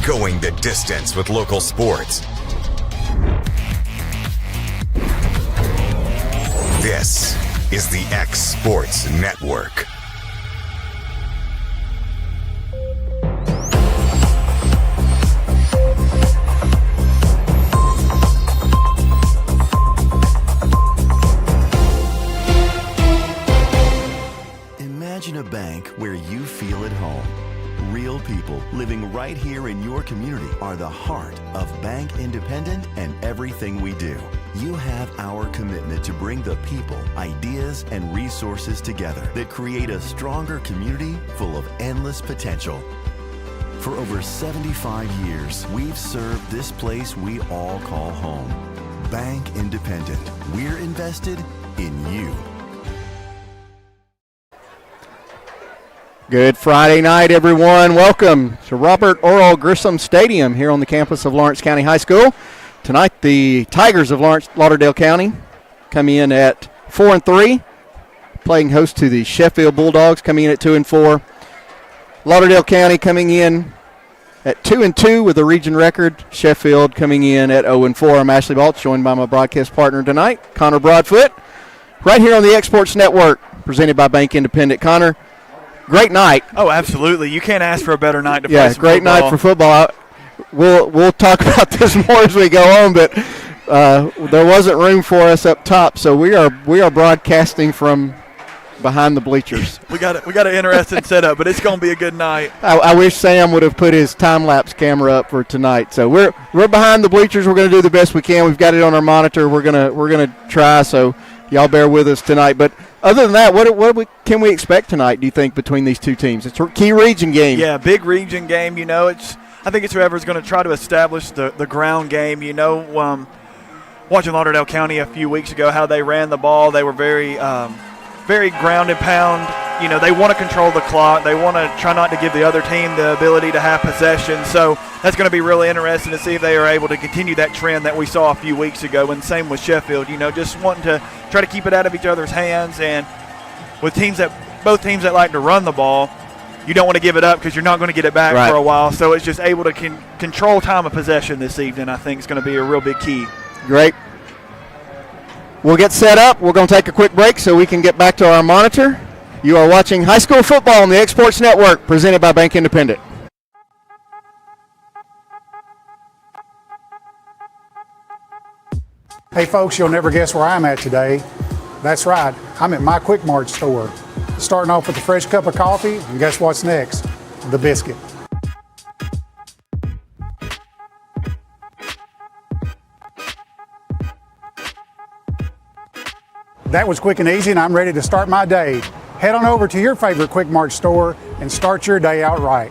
going the distance with local sports. This is the X Sports Network. Imagine a bank where you feel at home. Real people living right here in your community are the heart of Bank Independent and everything we do. You have our commitment to bring the people, ideas, and resources together that create a stronger community full of endless potential. For over 75 years, we've served this place we all call home. Bank Independent. We're invested in you. Good Friday night, everyone. Welcome to Robert Oral Grissom Stadium here on the campus of Lawrence County High School. Tonight, the Tigers of Lauderdale County come in at 4-3, playing host to the Sheffield Bulldogs, coming in at 2-4. Lauderdale County coming in at 2-2 with a region record. Sheffield coming in at 0-4. I'm Ashley Balch, joined by my broadcast partner tonight, Connor Broadfoot, right here on the X Sports Network, presented by Bank Independent. Connor, great night. Oh, absolutely. You can't ask for a better night to play some great football. Night for football. We'll talk about this more as we go on, but there wasn't room for us up top, so we are broadcasting from behind the bleachers. we got an interesting setup, but it's going to be a good night. I wish Sam would have put his time-lapse camera up for tonight. So we're behind the bleachers. We're going to do the best we can. We've got it on our monitor. We're gonna try, so y'all bear with us tonight. But other than that, what can we expect tonight, do you think, between these two teams? It's a key region game. Yeah, big region game. You know, I think it's whoever's going to try to establish the ground game. You know, watching Lauderdale County a few weeks ago, how they ran the ball, they were very ground and pound. You know, they want to control the clock. They want to try not to give the other team the ability to have possession. So that's going to be really interesting to see if they are able to continue that trend that we saw a few weeks ago. And same with Sheffield, you know, just wanting to try to keep it out of each other's hands. And with both teams that like to run the ball, you don't want to give it up because you're not going to get it back for a while. So it's just able to control time of possession this evening, I think, is going to be a real big key. Great. We'll get set up. We're going to take a quick break so we can get back to our monitor. You are watching high school football on the X Sports Network, presented by Bank Independent. Hey folks, you'll never guess where I'm at today. That's right, I'm at my Quick Mart store. Starting off with a fresh cup of coffee, and guess what's next? The biscuit. That was quick and easy, and I'm ready to start my day. Head on over to your favorite Quick Mart store and start your day out right.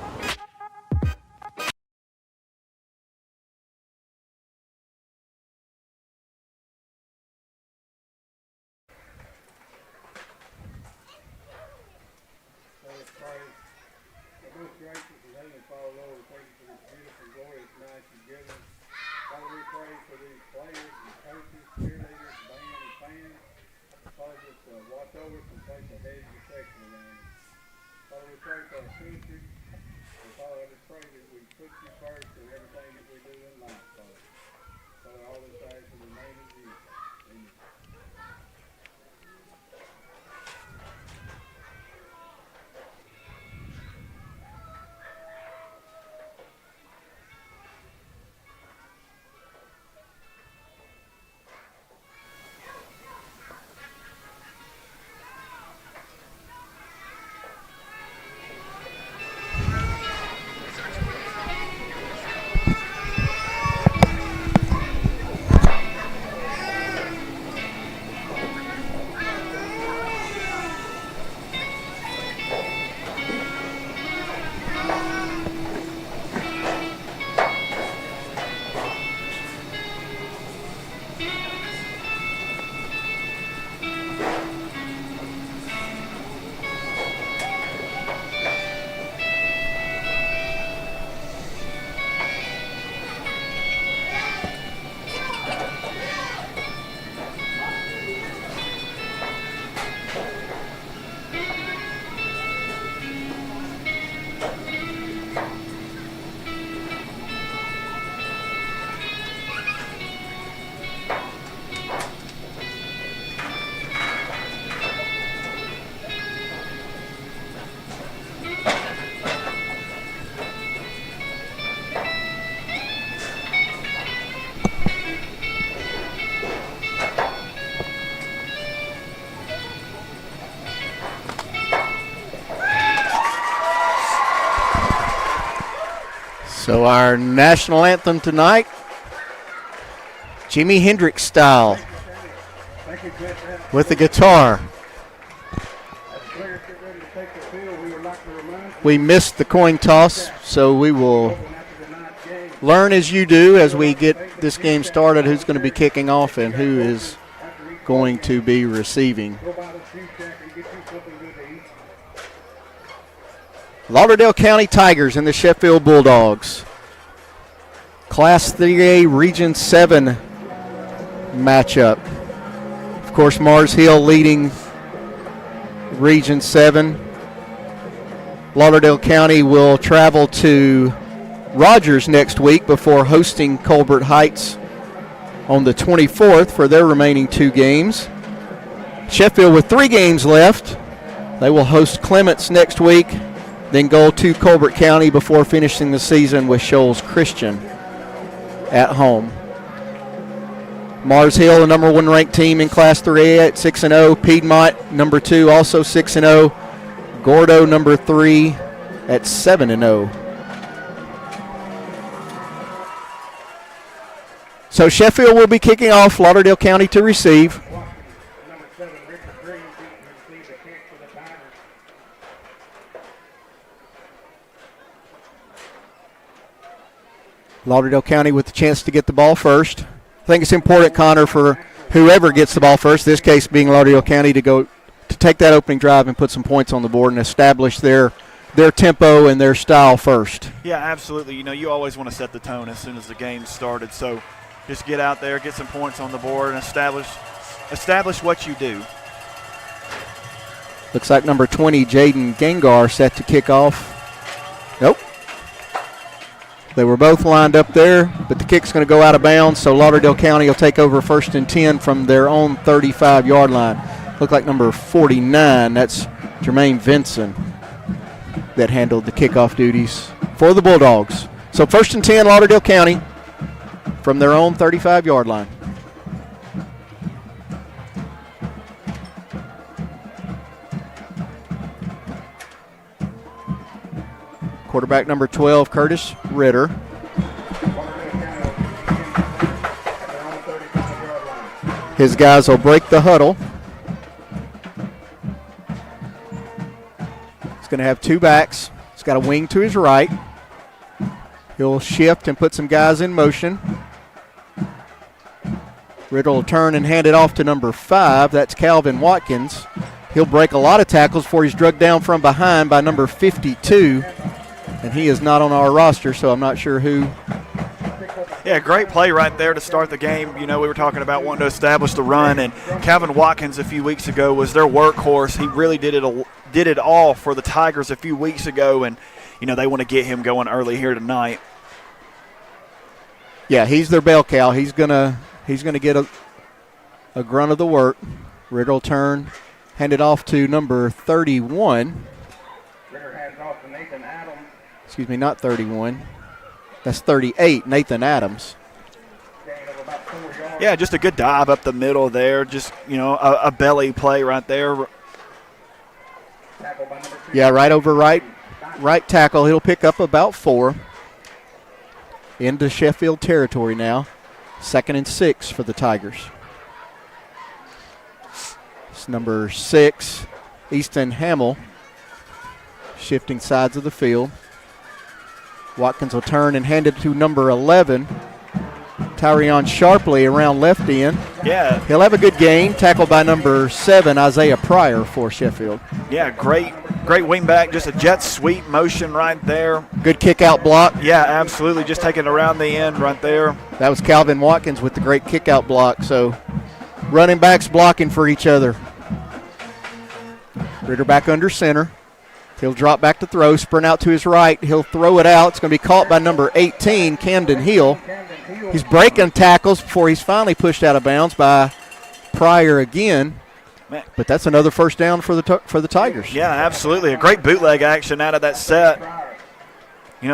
So our national anthem tonight, Jimi Hendrix style, with the guitar. We missed the coin toss, so we will learn as you do as we get this game started who's going to be kicking off and who is going to be receiving. Lauderdale County Tigers and the Sheffield Bulldogs. Class 3A Region 7 matchup. Of course, Mars Hill leading Region 7. Lauderdale County will travel to Rogers next week before hosting Colbert Heights on the 24th for their remaining 2 games. Sheffield with 3 games left. They will host Clements next week, then go to Colbert County before finishing the season with Shoals Christian at home. Mars Hill, the number 1 ranked team in Class 3A at 6-0. Piedmont, number 2, also 6-0. Gordo, number 3, at 7-0. So Sheffield will be kicking off, Lauderdale County to receive. Lauderdale County with the chance to get the ball first. I think it's important, Connor, for whoever gets the ball first, this case being Lauderdale County, to take that opening drive and put some points on the board and establish their tempo and their style first. Yeah, absolutely. You always want to set the tone as soon as the game started. So just get out there, get some points on the board, and establish what you do. Looks like number 20, Jaden Gengar, set to kick off. Nope. They were both lined up there, but the kick's going to go out of bounds, so Lauderdale County will take over 1st and 10 from their own 35-yard line. Look like number 49, that's Jermaine Vinson, that handled the kickoff duties for the Bulldogs. So 1st and 10, Lauderdale County from their own 35-yard line. Quarterback number 12, Curtis Ritter. His guys will break the huddle. He's going to have 2 backs. He's got a wing to his right. He'll shift and put some guys in motion. Ritter will turn and hand it off to number 5. That's Calvin Watkins. He'll break a lot of tackles before he's drugged down from behind by number 52. And he is not on our roster, so I'm not sure who. Yeah, great play right there to start the game. We were talking about wanting to establish the run, and Calvin Watkins a few weeks ago was their workhorse. He really did it all for the Tigers a few weeks ago, and, they want to get him going early here tonight. Yeah, he's their bell cow. He's gonna get a grunt of the work. Ritter will turn, hand it off to number 31. Excuse me, not 31. That's 38, Nathan Adams. Yeah, just a good dive up the middle there. Just, a belly play right there. Yeah, right over right tackle. He'll pick up about 4. Into Sheffield territory now. 2nd and 6 for the Tigers. It's number 6, Easton Hamill, shifting sides of the field. Watkins will turn and hand it to number 11, Tyrion Sharpley, around left end. Yeah. He'll have a good gain, tackled by number 7, Isaiah Pryor for Sheffield. Yeah, great wing back, just a jet sweep motion right there. Good kick out block. Yeah, absolutely, just taking it around the end right there. That was Calvin Watkins with the great kick out block, so running backs blocking for each other. Ritter back under center. He'll drop back to throw, sprint out to his right. He'll throw it out. It's going to be caught by number 18, Camden Hill. He's breaking tackles before he's finally pushed out of bounds by Pryor again. But that's another first down for the Tigers. Yeah, absolutely. A great bootleg action out of that set.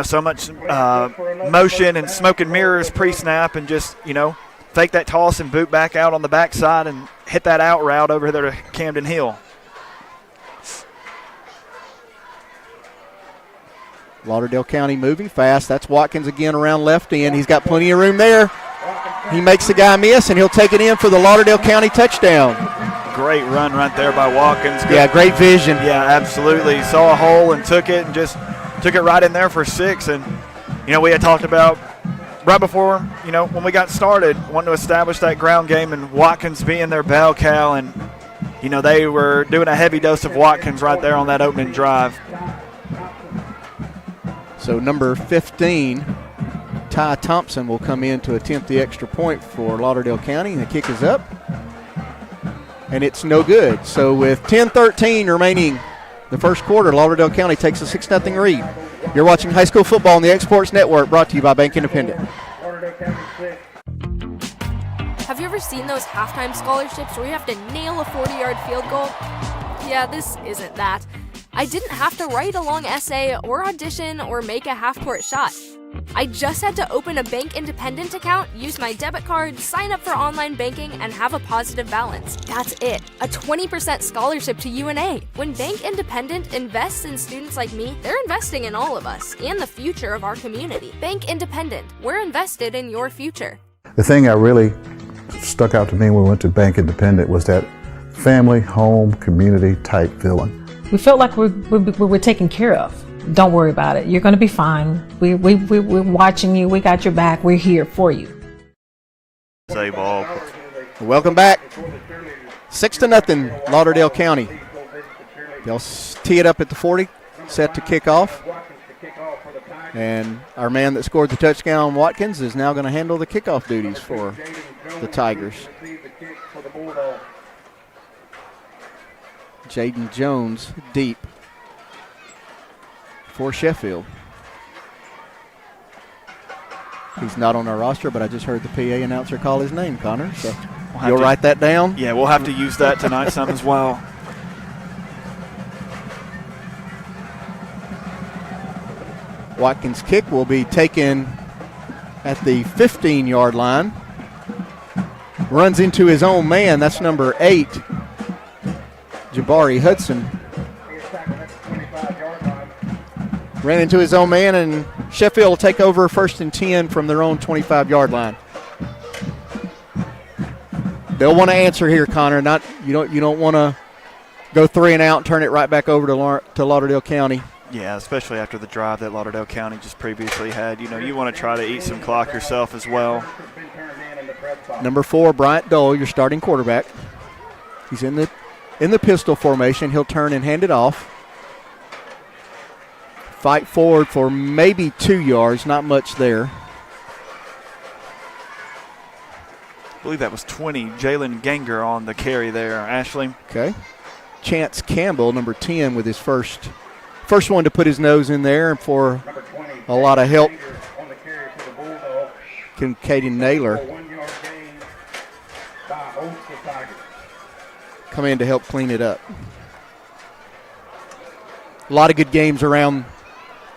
So much motion and smoke and mirrors pre-snap, and just, fake that toss and boot back out on the backside and hit that out route over there to Camden Hill. Lauderdale County moving fast. That's Watkins again around left end. He's got plenty of room there. He makes the guy miss, and he'll take it in for the Lauderdale County touchdown. Great run right there by Watkins. Yeah, great vision. Yeah, absolutely. He saw a hole and took it and just took it right in there for 6. And, we had talked about right before, when we got started, wanting to establish that ground game and Watkins being their bell cow. And, they were doing a heavy dose of Watkins right there on that opening drive. So number 15, Ty Thompson, will come in to attempt the extra point for Lauderdale County. The kick is up, and it's no good. So with 10:13 remaining the first quarter, Lauderdale County takes a 6-0 lead. You're watching high school football on the Exports Network, brought to you by Bank Independent. Have you ever seen those halftime scholarships where you have to nail a 40-yard field goal? Yeah, this isn't that. I didn't have to write a long essay or audition or make a half-court shot. I just had to open a Bank Independent account, use my debit card, sign up for online banking, and have a positive balance. That's it. A 20% scholarship to UNA. When Bank Independent invests in students like me, they're investing in all of us and the future of our community. Bank Independent. We're invested in your future. The thing that really stuck out to me when we went to Bank Independent was that family, home, community type feeling. We felt like we were taken care of. Don't worry about it. You're going to be fine. We're watching you. We got your back. We're here for you. Say ball. Welcome back. 6-0 Lauderdale County. They'll tee it up at the 40, set to kick off. And our man that scored the touchdown, Watkins, is now going to handle the kickoff duties for the Tigers. Jaden Jones deep for Sheffield. He's not on our roster, but I just heard the PA announcer call his name, Connor. So you'll write that down? Yeah, we'll have to use that tonight some as well. Watkins' kick will be taken at the 15-yard line. Runs into his own man. That's number 8, Jabari Hudson. Ran into his own man, and Sheffield will take over 1st and 10 from their own 25-yard line. They'll want to answer here, Connor. You don't want to go 3 and out and turn it right back over to Lauderdale County. Yeah, especially after the drive that Lauderdale County just previously had. You want to try to eat some clock yourself as well. Number 4, Bryant Dole, your starting quarterback. He's in the pistol formation. He'll turn and hand it off. Fight forward for maybe 2 yards, not much there. I believe that was 20. Jalen Ganger on the carry there, Ashley. Okay. Chance Campbell, number 10, with his first one to put his nose in there, and for a lot of help, Caden Naylor come in to help clean it up. A lot of good games around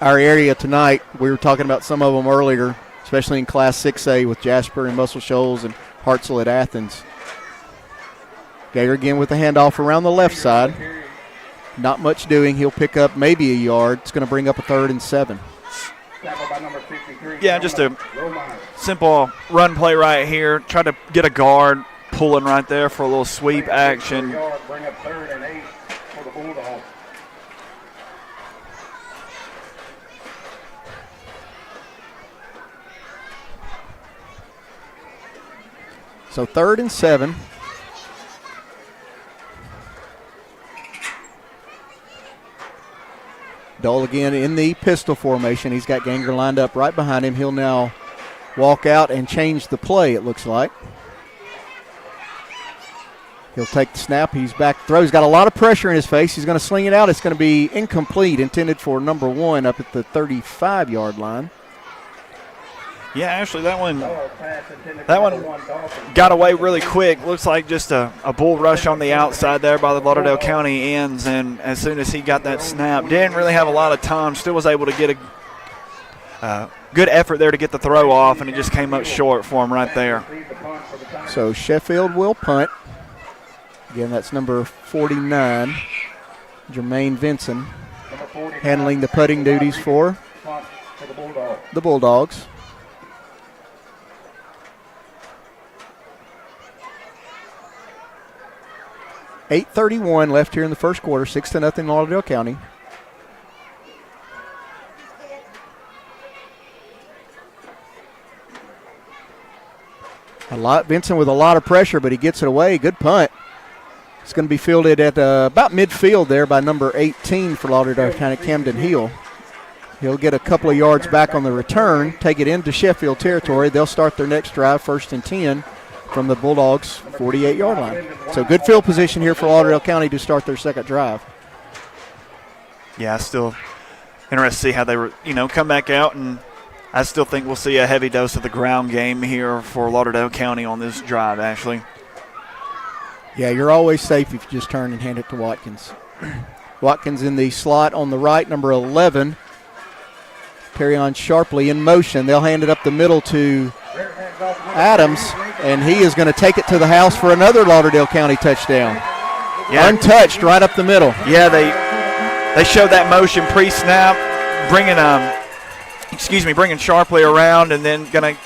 our area tonight. We were talking about some of them earlier, especially in Class 6A with Jasper and Muscle Shoals and Hartselle at Athens. Gager again with the handoff around the left side. Not much doing. He'll pick up maybe a yard. It's going to bring up a 3rd and 7. Yeah, just a simple run play right here. Try to get a guard pulling right there for a little sweep action. So 3rd and 7. Dole again in the pistol formation. He's got Ganger lined up right behind him. He'll now walk out and change the play, it looks like. He'll take the snap. He's back to throw. He's got a lot of pressure in his face. He's going to sling it out. It's going to be incomplete, intended for number 1 up at the 35-yard line. Yeah, actually, that one got away really quick. Looks like just a bull rush on the outside there by the Lauderdale County ends, and as soon as he got that snap, didn't really have a lot of time, still was able to get a good effort there to get the throw off, and it just came up short for him right there. So Sheffield will punt. Again, that's number 49, Jermaine Vinson, handling the putting duties for the Bulldogs. .8:31 left here in the first quarter, 6-0 Lauderdale County. Vincent with a lot of pressure, but he gets it away. Good punt. It's going to be fielded at about midfield there by number 18 for Lauderdale County, Camden Hill. He'll get a couple of yards back on the return, take it into Sheffield territory. They'll start their next drive, 1st and 10 from the Bulldogs' 48-yard line. So good field position here for Lauderdale County to start their second drive. Yeah, still interested to see how they come back out, and I still think we'll see a heavy dose of the ground game here for Lauderdale County on this drive, Ashley. Yeah, you're always safe if you just turn and hand it to Watkins. Watkins in the slot on the right, number 11. Carry on sharply in motion. They'll hand it up the middle to Adams, and he is going to take it to the house for another Lauderdale County touchdown. Yeah. Untouched right up the middle. Yeah, they showed that motion pre-snap, bringing sharply around, and then going to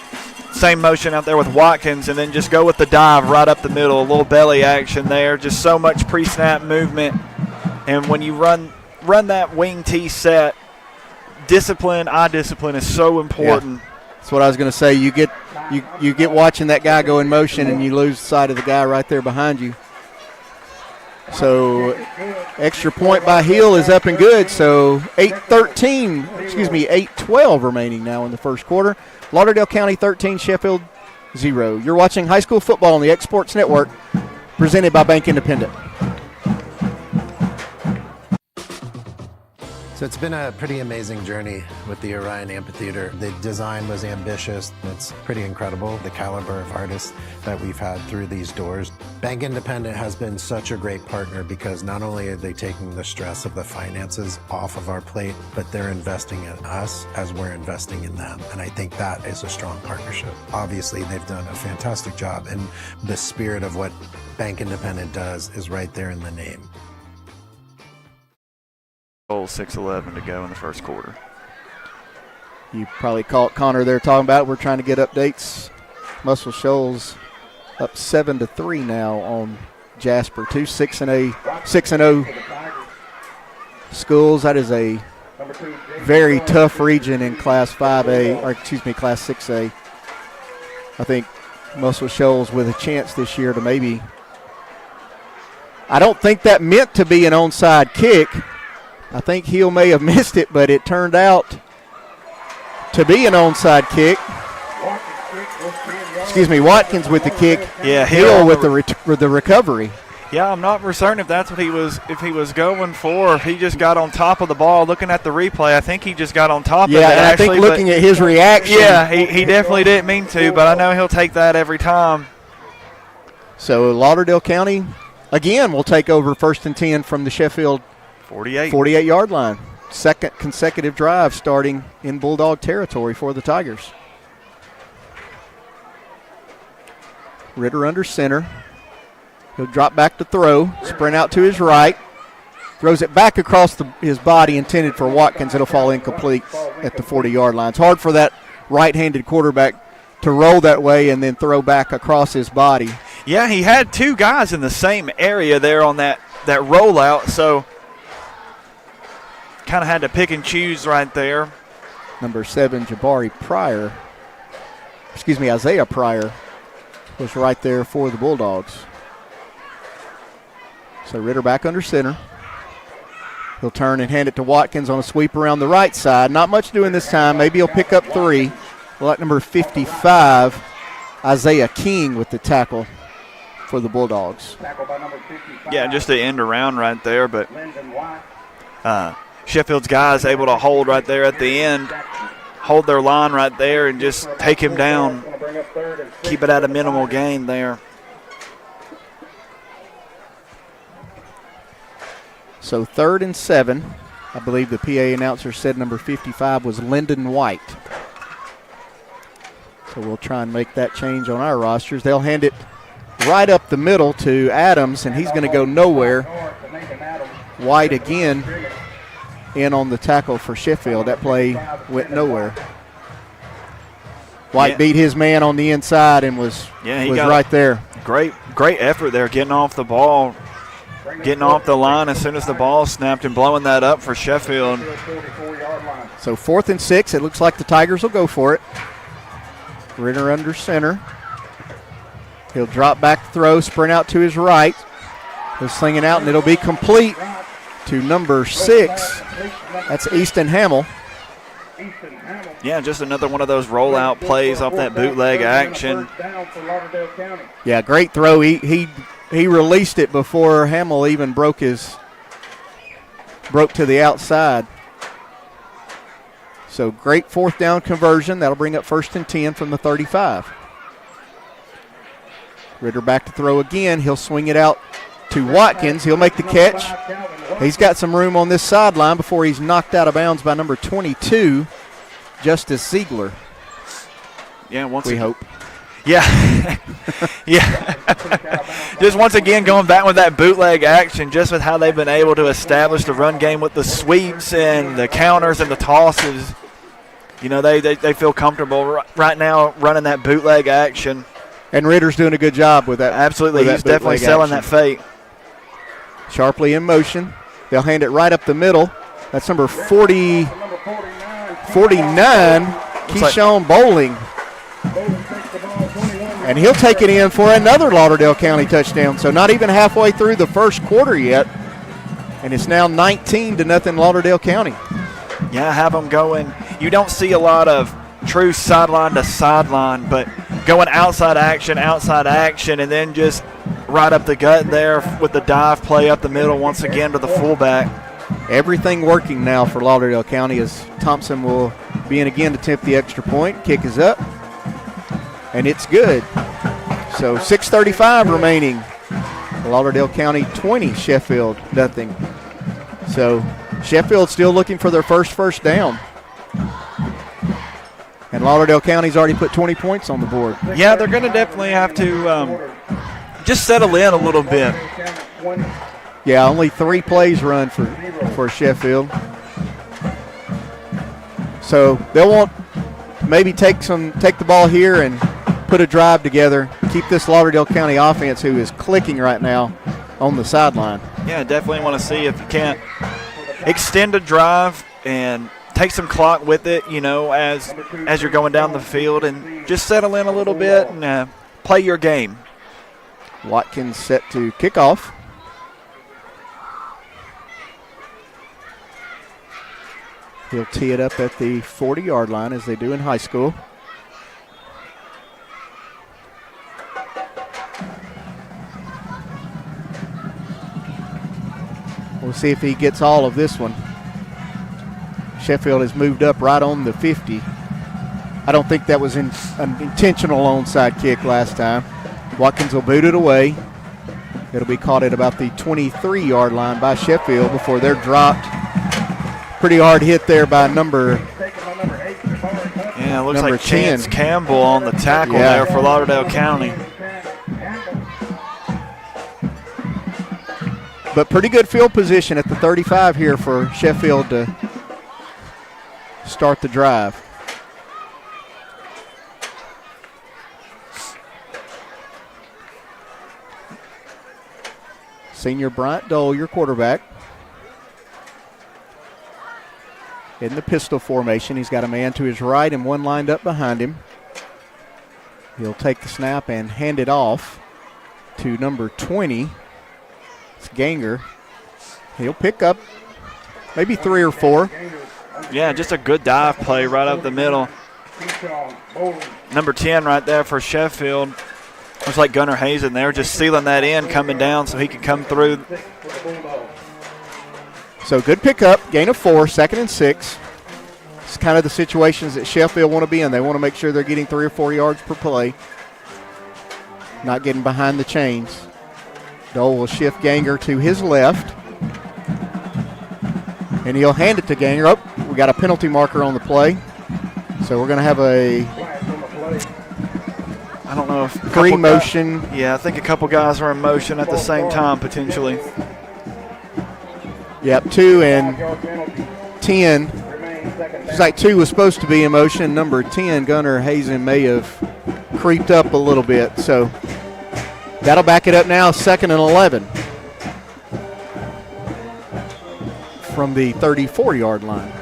same motion out there with Watkins, and then just go with the dive right up the middle. A little belly action there. Just so much pre-snap movement, and when you run that wing T set, eye discipline is so important. Yeah. That's what I was going to say. You get watching that guy go in motion, and you lose sight of the guy right there behind you. So extra point by Hill is up and good. So 8:12 remaining now in the first quarter. Lauderdale County 13, Sheffield 0. You're watching high school football on the X Sports Network, presented by Bank Independent. So it's been a pretty amazing journey with the Orion Amphitheater. The design was ambitious. It's pretty incredible, the caliber of artists that we've had through these doors. Bank Independent has been such a great partner because not only are they taking the stress of the finances off of our plate, but they're investing in us as we're investing in them. And I think that is a strong partnership. Obviously, they've done a fantastic job, and the spirit of what Bank Independent does is right there in the name. 6:11 to go in the first quarter. You probably caught Connor there talking about it. We're trying to get updates. Muscle Shoals up 7-3 now on Jasper. 2 6-0 schools. That is a very tough region in Class 5A, or Class 6A. I think Muscle Shoals with a chance this year to maybe. I don't think that meant to be an onside kick. I think Hill may have missed it, but it turned out to be an onside kick. Watkins with the kick. Yeah, Hill with the recovery. Yeah, I'm not for certain if that's what he was going for. If he just got on top of the ball. Looking at the replay, I think he just got on top of it. Yeah, and I think looking at his reaction. Yeah, he definitely didn't mean to, but I know he'll take that every time. So Lauderdale County, again, will take over 1st and 10 from the Sheffield 48-yard line. Second consecutive drive starting in Bulldog territory for the Tigers. Ritter under center. He'll drop back to throw, sprint out to his right, throws it back across his body, intended for Watkins. It'll fall incomplete at the 40-yard line. It's hard for that right-handed quarterback to roll that way and then throw back across his body. Yeah, he had two guys in the same area there on that rollout, so kind of had to pick and choose right there. Number 7, Isaiah Pryor was right there for the Bulldogs. So Ritter back under center. He'll turn and hand it to Watkins on a sweep around the right side. Not much doing this time. Maybe he'll pick up 3. Like number 55, Isaiah King with the tackle for the Bulldogs. Yeah, just the end around right there, but Sheffield's guys able to hold right there at the end, hold their line right there and just take him down, keep it at a minimal gain there. So 3rd and 7. I believe the PA announcer said number 55 was Lyndon White. So we'll try and make that change on our rosters. They'll hand it right up the middle to Adams, and he's going to go nowhere. White again in on the tackle for Sheffield. That play went nowhere. White beat his man on the inside and was right there. Great effort there, getting off the ball, getting off the line as soon as the ball snapped and blowing that up for Sheffield. So 4th and 6. It looks like the Tigers will go for it. Ritter under center. He'll drop back, throw, sprint out to his right. He'll sling it out, and it'll be complete to number 6. That's Easton Hamill. Yeah, just another one of those rollout plays off that bootleg action. Yeah, great throw. He released it before Hamill even broke to the outside. So great 4th down conversion. That'll bring up 1st and 10 from the 35. Ritter back to throw again. He'll swing it out to Watkins. He'll make the catch. He's got some room on this sideline before he's knocked out of bounds by number 22, Justice Ziegler. Yeah, we hope. Yeah. Yeah. Just once again going back with that bootleg action, just with how they've been able to establish the run game with the sweeps and the counters and the tosses. You know, they feel comfortable right now running that bootleg action. And Ritter's doing a good job with that. Absolutely. He's definitely selling that fate. Sharply in motion. They'll hand it right up the middle. That's number 49, Keyshawn Bowling. And he'll take it in for another Lauderdale County touchdown. So not even halfway through the first quarter yet. And it's now 19-0 Lauderdale County. Yeah, have them going. You don't see a lot of true sideline to sideline, but going outside action, and then just right up the gut there with the dive play up the middle once again to the fullback. Everything working now for Lauderdale County as Thompson will be in again to attempt the extra point. Kick is up, and it's good. So 6:35 remaining. Lauderdale County 20, Sheffield nothing. So Sheffield still looking for their first down. And Lauderdale County's already put 20 points on the board. Yeah, they're going to definitely have to just settle in a little bit. Yeah, only 3 plays run for Sheffield. So they'll want maybe take the ball here and put a drive together. Keep this Lauderdale County offense, who is clicking right now, on the sideline. Yeah, definitely want to see if you can't extend a drive and take some clock with it, you know, as you're going down the field, and just settle in a little bit and play your game. Watkins set to kick off. He'll tee it up at the 40-yard line as they do in high school. We'll see if he gets all of this one. Sheffield has moved up right on the 50. I don't think that was an intentional onside kick last time. Watkins will boot it away. It'll be caught at about the 23-yard line by Sheffield before they're dropped. Pretty hard hit there by number 10. Yeah, it looks like Chance Campbell on the tackle there for Lauderdale County. But pretty good field position at the 35 here for Sheffield to start the drive. Senior Bryant Dole, your quarterback. In the pistol formation, he's got a man to his right and one lined up behind him. He'll take the snap and hand it off to number 20. It's Ganger. He'll pick up maybe 3 or 4. Yeah, just a good dive play right up the middle. Number 10 right there for Sheffield. Looks like Gunnar Hazen there, just sealing that in, coming down so he can come through. So good pickup, gain of 4, 2nd and 6. It's kind of the situations that Sheffield want to be in. They want to make sure they're getting 3 or 4 yards per play, not getting behind the chains. Dole will shift Ganger to his left, and he'll hand it to Ganger. Oh, we got a penalty marker on the play. So we're going to have I don't know if free motion. Yeah, I think a couple guys are in motion at the same time potentially. Yep, 2, and 10. It's like 2 was supposed to be in motion. Number 10, Gunnar Hazen, may have creeped up a little bit. So that'll back it up now, 2nd and 11 from the 34-yard line.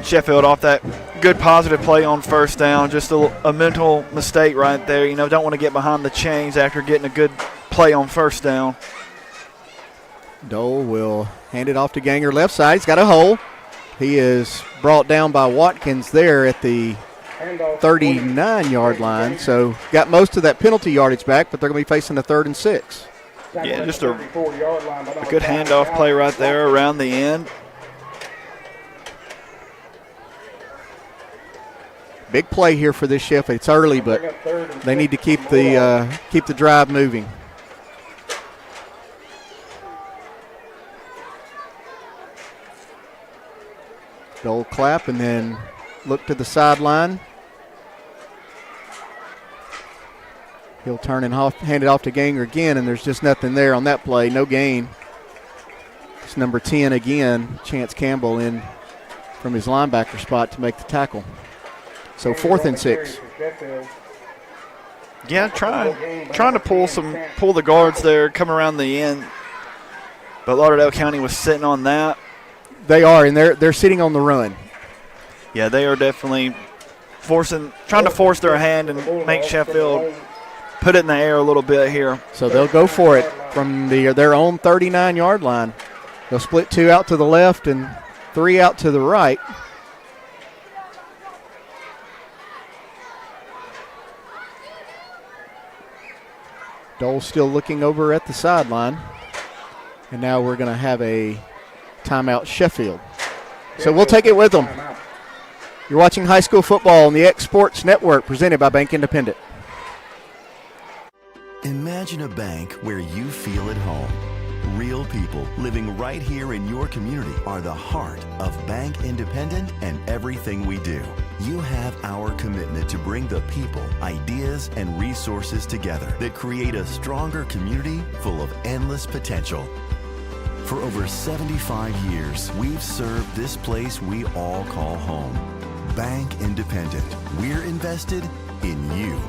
Sheffield off that good positive play on first down. Just a mental mistake right there. You know, don't want to get behind the chains after getting a good play on first down. Dole will hand it off to Ganger left side. He's got a hole. He is brought down by Watkins there at the 39-yard line. So got most of that penalty yardage back, but they're going to be facing a 3rd and 6. Yeah, just a good handoff play right there around the end. Big play here for this Sheffield. It's early, but they need to keep the drive moving. Dole clap and then look to the sideline. He'll turn and hand it off to Ganger again, and there's just nothing there on that play. No gain. It's number 10 again, Chance Campbell, in from his linebacker spot to make the tackle. So 4th and 6. Yeah, trying to pull the guards there, come around the end. But Lauderdale County was sitting on that. They are, and they're sitting on the run. Yeah, they are definitely trying to force their hand and make Sheffield put it in the air a little bit here. So they'll go for it from their own 39-yard line. They'll split 2 out to the left and 3 out to the right. Dole still looking over at the sideline. And now we're going to have a timeout Sheffield. So we'll take it with them. You're watching high school football on the X Sports Network, presented by Bank Independent. Imagine a bank where you feel at home. Real people living right here in your community are the heart of Bank Independent and everything we do. You have our commitment to bring the people, ideas, and resources together that create a stronger community full of endless potential. For over 75 years, we've served this place we all call home. Bank Independent. We're invested in you.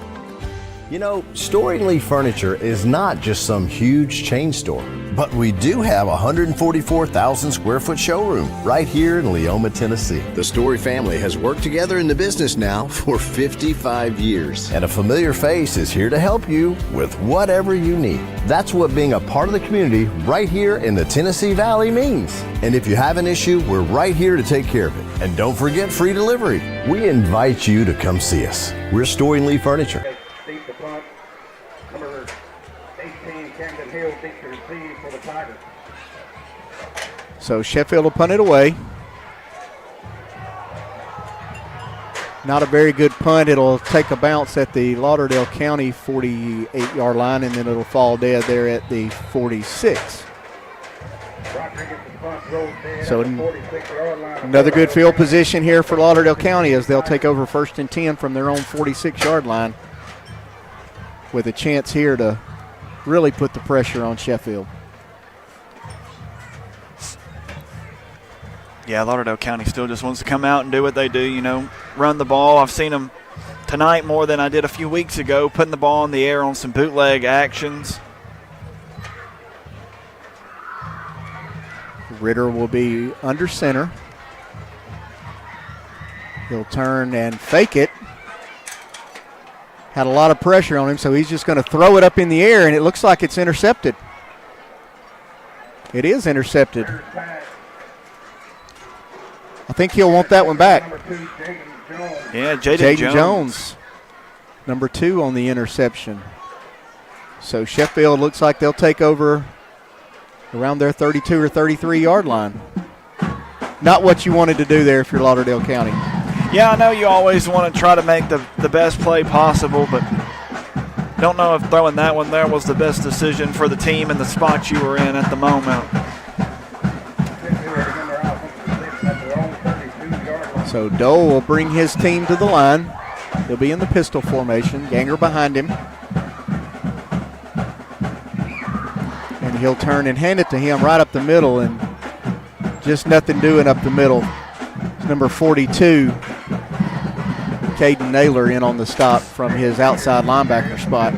You know, Story and Lee Furniture is not just some huge chain store, but we do have a 144,000 square foot showroom right here in Leoma, Tennessee. The Story family has worked together in the business now for 55 years. And a familiar face is here to help you with whatever you need. That's what being a part of the community right here in the Tennessee Valley means. And if you have an issue, we're right here to take care of it. And don't forget free delivery. We invite you to come see us. We're Story and Lee Furniture. So Sheffield will punt it away. Not a very good punt. It'll take a bounce at the Lauderdale County 48-yard line, and then it'll fall dead there at the 46. So another good field position here for Lauderdale County as they'll take over 1st and 10 from their own 46-yard line with a chance here to really put the pressure on Sheffield. Yeah, Lauderdale County still just wants to come out and do what they do, you know, run the ball. I've seen them tonight more than I did a few weeks ago, putting the ball in the air on some bootleg actions. Ritter will be under center. He'll turn and fake it. Had a lot of pressure on him, so he's just going to throw it up in the air, and it looks like it's intercepted. It is intercepted. I think he'll want that one back. Yeah, Jaden Jones, number 2 on the interception. So Sheffield looks like they'll take over around their 32 or 33-yard line. Not what you wanted to do there if you're Lauderdale County. Yeah, I know you always want to try to make the best play possible, but don't know if throwing that one there was the best decision for the team and the spot you were in at the moment. So Dole will bring his team to the line. He'll be in the pistol formation. Ganger behind him. And he'll turn and hand it to him right up the middle. And just nothing doing up the middle. Number 42, Caden Naylor, in on the stop from his outside linebacker spot.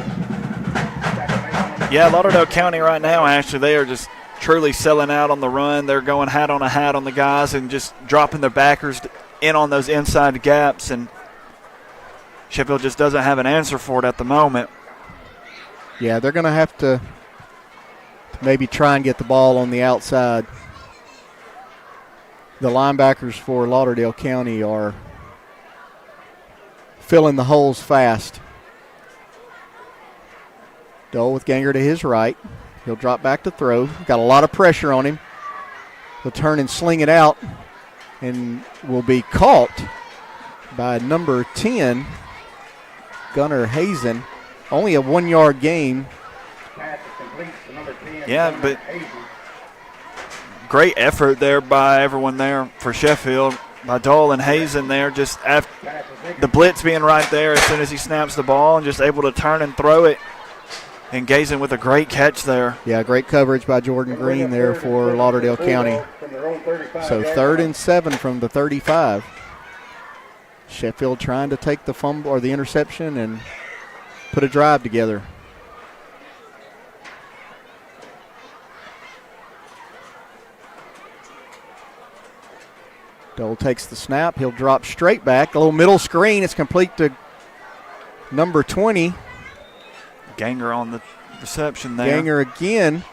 Yeah, Lauderdale County right now, actually, they are just truly selling out on the run. They're going hat on a hat on the guys and just dropping their backers in on those inside gaps, and Sheffield just doesn't have an answer for it at the moment. Yeah, they're going to have to maybe try and get the ball on the outside. The linebackers for Lauderdale County are filling the holes fast. Dole with Ganger to his right. He'll drop back to throw. Got a lot of pressure on him. He'll turn and sling it out and will be caught by number 10, Gunnar Hazen. Only a 1-yard gain. Yeah, but great effort there by everyone there for Sheffield, by Dole and Hazen there, just after the blitz being right there as soon as he snaps the ball and just able to turn and throw it. And Gazen with a great catch there. Yeah, great coverage by Jordan Green there for Lauderdale County. So 3rd and 7 from the 35. Sheffield trying to take the fumble or the interception and put a drive together. Dole takes the snap. He'll drop straight back. A little middle screen. It's complete to number 20. Ganger on the reception there. Ganger again.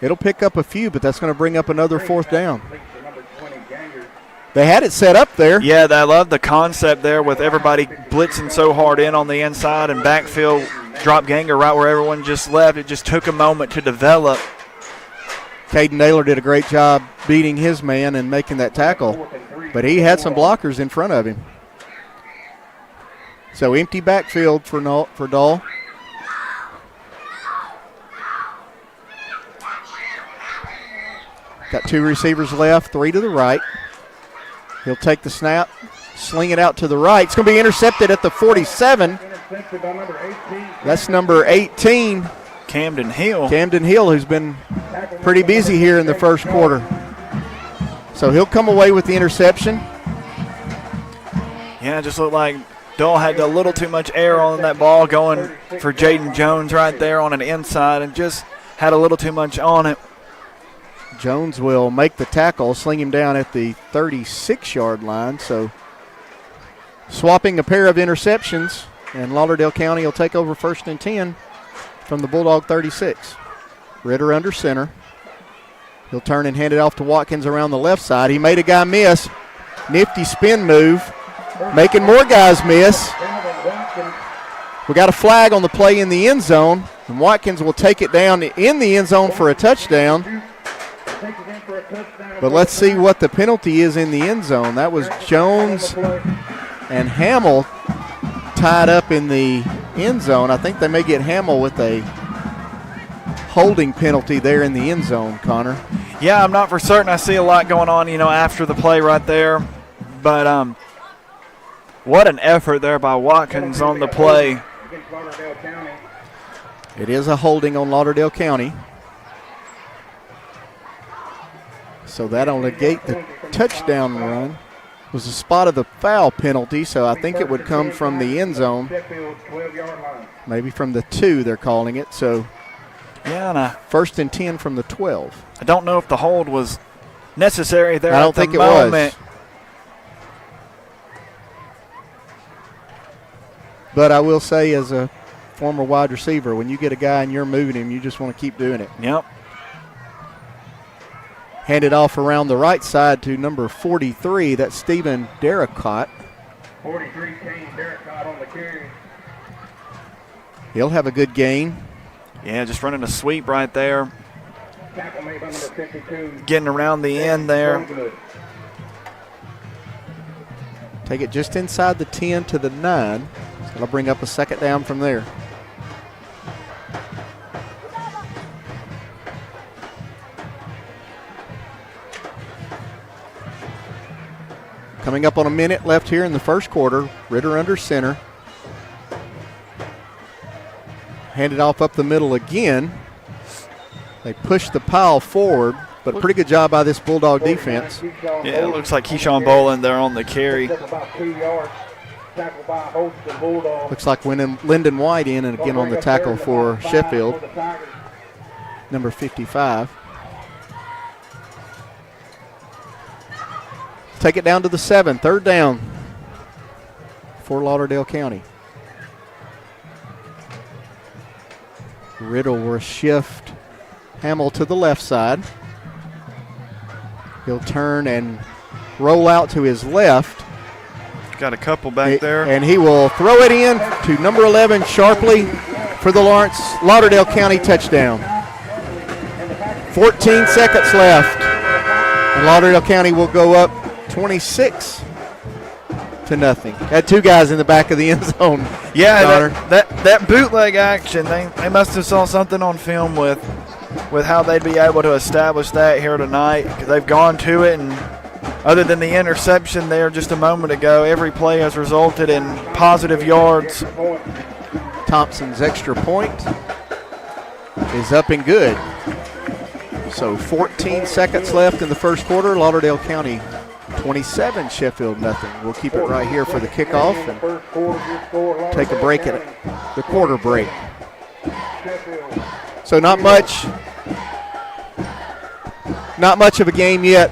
It'll pick up a few, but that's going to bring up another 4th down. They had it set up there. Yeah, I love the concept there with everybody blitzing so hard in on the inside and backfield. Drop Ganger right where everyone just left. It just took a moment to develop. Caden Naylor did a great job beating his man and making that tackle, but he had some blockers in front of him. So empty backfield for Dole. Got 2 receivers left, 3 to the right. He'll take the snap, sling it out to the right. It's going to be intercepted at the 47. That's number 18. Camden Hill. Camden Hill, who's been pretty busy here in the first quarter. So he'll come away with the interception. Yeah, it just looked like Dole had a little too much air on that ball going for Jaden Jones right there on an inside and just had a little too much on it. Jones will make the tackle, sling him down at the 36-yard line. So swapping a pair of interceptions, and Lauderdale County will take over 1st and 10 from the Bulldog 36. Ritter under center. He'll turn and hand it off to Watkins around the left side. He made a guy miss. Nifty spin move, making more guys miss. We got a flag on the play in the end zone, and Watkins will take it down in the end zone for a touchdown. But let's see what the penalty is in the end zone. That was Jones and Hamill tied up in the end zone. I think they may get Hamill with a holding penalty there in the end zone, Connor. Yeah, I'm not for certain. I see a lot going on, after the play right there. But what an effort there by Watkins on the play. It is a holding on Lauderdale County. So that'll negate the touchdown run. Was the spot of the foul penalty, so I think it would come from the end zone. Maybe from the 2 they're calling it. So yeah, 1st and 10 from the 12. I don't know if the hold was necessary there. I don't think it was. But I will say, as a former wide receiver, when you get a guy and you're moving him, you just want to keep doing it. Yep. Handed off around the right side to number 43. That's Stephen Derricott. 43 Kane Derricott on the carry. He'll have a good gain. Yeah, just running a sweep right there. Tackle made by number 52. Getting around the end there. Take it just inside the 10 to the 9. That'll bring up a 2nd down from there. Coming up on a minute left here in the first quarter. Ritter under center. Handed off up the middle again. They push the pile forward. But a pretty good job by this Bulldog defense. Yeah, it looks like Keyshawn Boland there on the carry. Looks like Lyndon White in and again on the tackle for Sheffield, number 55. Take it down to the 7, third down for Lauderdale County. Riddle will shift Hamill to the left side. He'll turn and roll out to his left. Got a couple back there. And he will throw it in to number 11 sharply for the Lauderdale County touchdown. 14 seconds left. And Lauderdale County will go up 26-0. Had two guys in the back of the end zone. Yeah, that bootleg action, they must have saw something on film with how they'd be able to establish that here tonight, because they've gone to it, and other than the interception there just a moment ago, every play has resulted in positive yards. Thompson's extra point is up and good. So 14 seconds left in the first quarter. Lauderdale County 27, Sheffield nothing. We'll keep it right here for the kickoff and take a break at the quarter break. So not much of a game yet.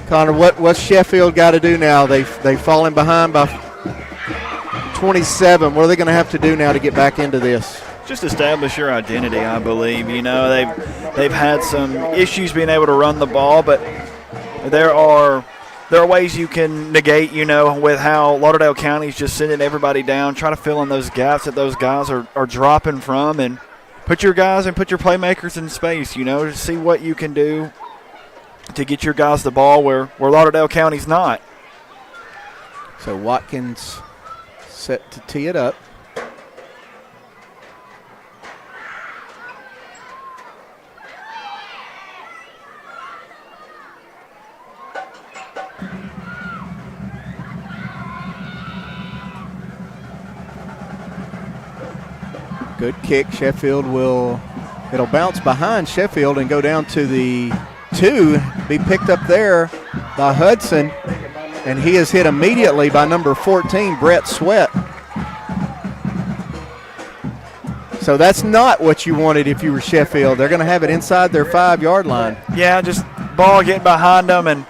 Connor, what's Sheffield got to do now? They've fallen behind by 27. What are they going to have to do now to get back into this? Just establish your identity, I believe. You know, they've had some issues being able to run the ball, but there are ways you can negate, you know, with how Lauderdale County's just sending everybody down, try to fill in those gaps that those guys are dropping from, and put your guys and put your playmakers in space, you know, to see what you can do to get your guys the ball where Lauderdale County's not. So Watkins set to tee it up. Good kick. Sheffield it'll bounce behind Sheffield and go down to the 2, be picked up there by Hudson, and he is hit immediately by number 14, Brett Sweat. So that's not what you wanted if you were Sheffield. They're going to have it inside their 5-yard line. Yeah, just ball getting behind them, and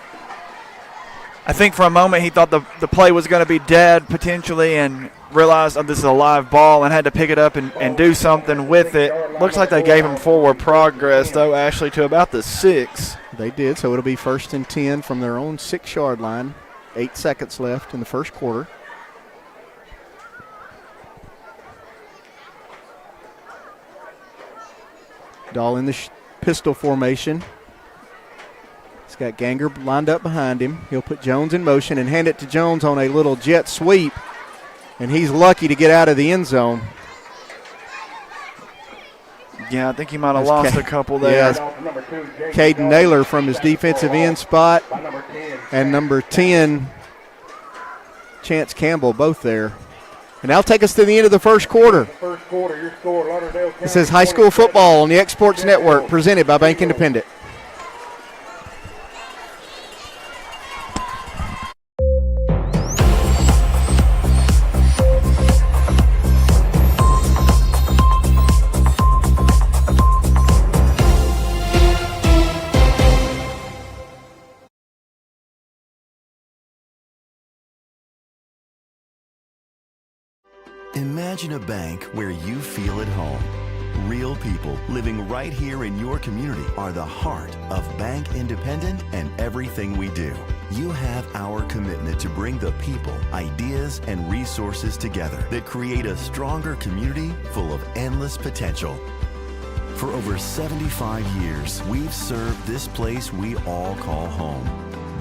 I think for a moment he thought the play was going to be dead potentially and realized this is a live ball and had to pick it up and do something with it. Looks like they gave him forward progress, though, Ashley, to about the 6. They did, so it'll be 1st and 10 from their own 6-yard line. 8 seconds left in the first quarter. Dahl in the pistol formation. He's got Ganger lined up behind him. He'll put Jones in motion and hand it to Jones on a little jet sweep, and he's lucky to get out of the end zone. Yeah, I think he might have lost a couple there. Yeah, Caden Naylor from his defensive end spot and number 10, Chance Campbell, both there. And that'll take us to the end of the first quarter. This is high school football on the X Sports Network, presented by Bank Independent. Imagine a bank where you feel at home. Real people living right here in your community are the heart of Bank Independent and everything we do. You have our commitment to bring the people, ideas, and resources together that create a stronger community full of endless potential. For over 75 years, we've served this place we all call home.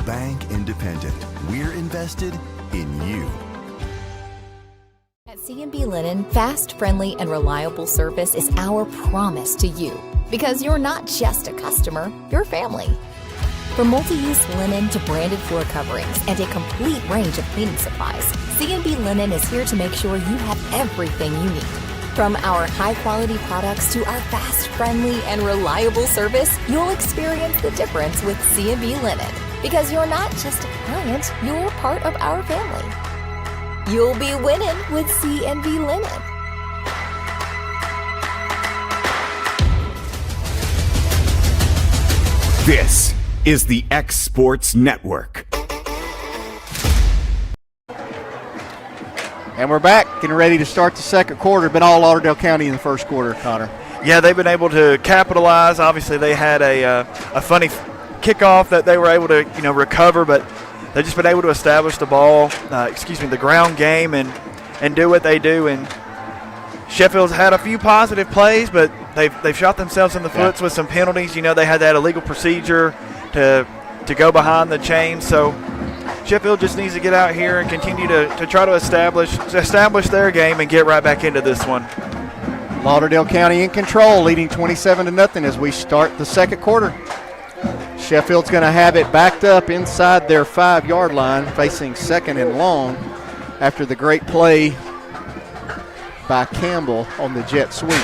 Bank Independent. We're invested in you. At C&B Linen, fast, friendly, and reliable service is our promise to you. Because you're not just a customer, you're family. From multi-use linen to branded floor coverings and a complete range of cleaning supplies, C&B Linen is here to make sure you have everything you need. From our high-quality products to our fast, friendly, and reliable service, you'll experience the difference with C&V Linen. Because you're not just a client, you're part of our family. You'll be winning with C&V Linen. This is the X Sports Network. And we're back, getting ready to start the second quarter. Been all Lauderdale County in the first quarter, Connor. Yeah, they've been able to capitalize. Obviously, they had a funny kickoff that they were able to recover, but they've just been able to establish the ground game and do what they do. And Sheffield's had a few positive plays, but they've shot themselves in the foot with some penalties. They had that illegal procedure to go behind the chain. So Sheffield just needs to get out here and continue to try to establish their game and get right back into this one. Lauderdale County in control, leading 27-0 as we start the second quarter. Sheffield's going to have it backed up inside their 5-yard line, facing second and long after the great play by Campbell on the jet sweep.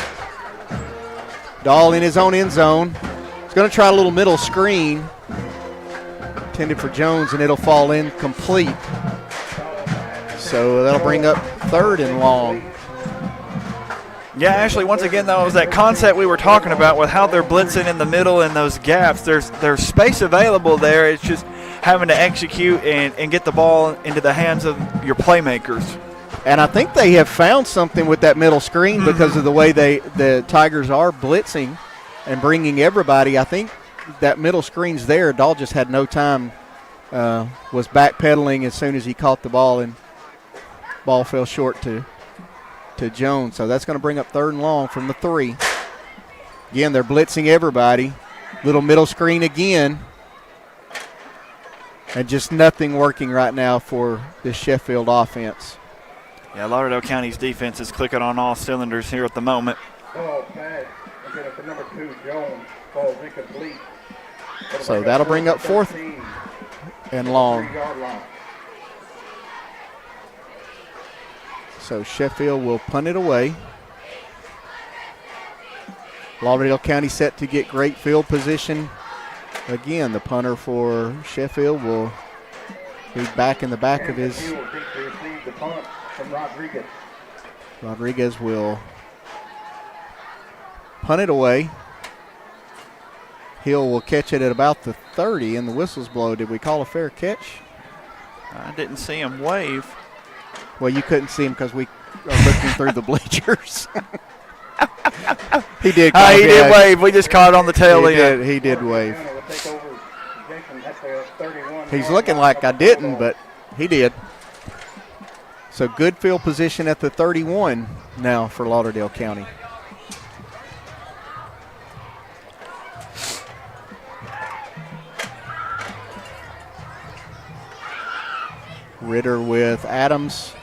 Dahl in his own end zone. He's going to try a little middle screen. Intended for Jones, and it'll fall incomplete. So that'll bring up third and long. Yeah, Ashley, once again, though, it was that concept we were talking about with how they're blitzing in the middle and those gaps. There's space available there. It's just having to execute and get the ball into the hands of your playmakers. And I think they have found something with that middle screen because of the way the Tigers are blitzing and bringing everybody. I think that middle screen's there. Dahl just had no time, was backpedaling as soon as he caught the ball, and ball fell short to Jones. So that's going to bring up third and long from the 3. Again, they're blitzing everybody. Little middle screen again. And just nothing working right now for the Sheffield offense. Yeah, Lauderdale County's defense is clicking on all cylinders here at the moment. Ball pass. Again, for number 2, Jones. Ball incomplete. So that'll bring up fourth and long. So Sheffield will punt it away. Lauderdale County set to get great field position. Again, the punter for Sheffield will be back in the back of his. Rodriguez will punt it away. Hill will catch it at about the 30, and the whistle's blow. Did we call a fair catch? I didn't see him wave. Well, you couldn't see him because we are looking through the bleachers. He did. He did wave. We just caught it on the tail end. He did wave. He's looking like I didn't, but he did. So good field position at the 31 now for Lauderdale County. Ritter with Adams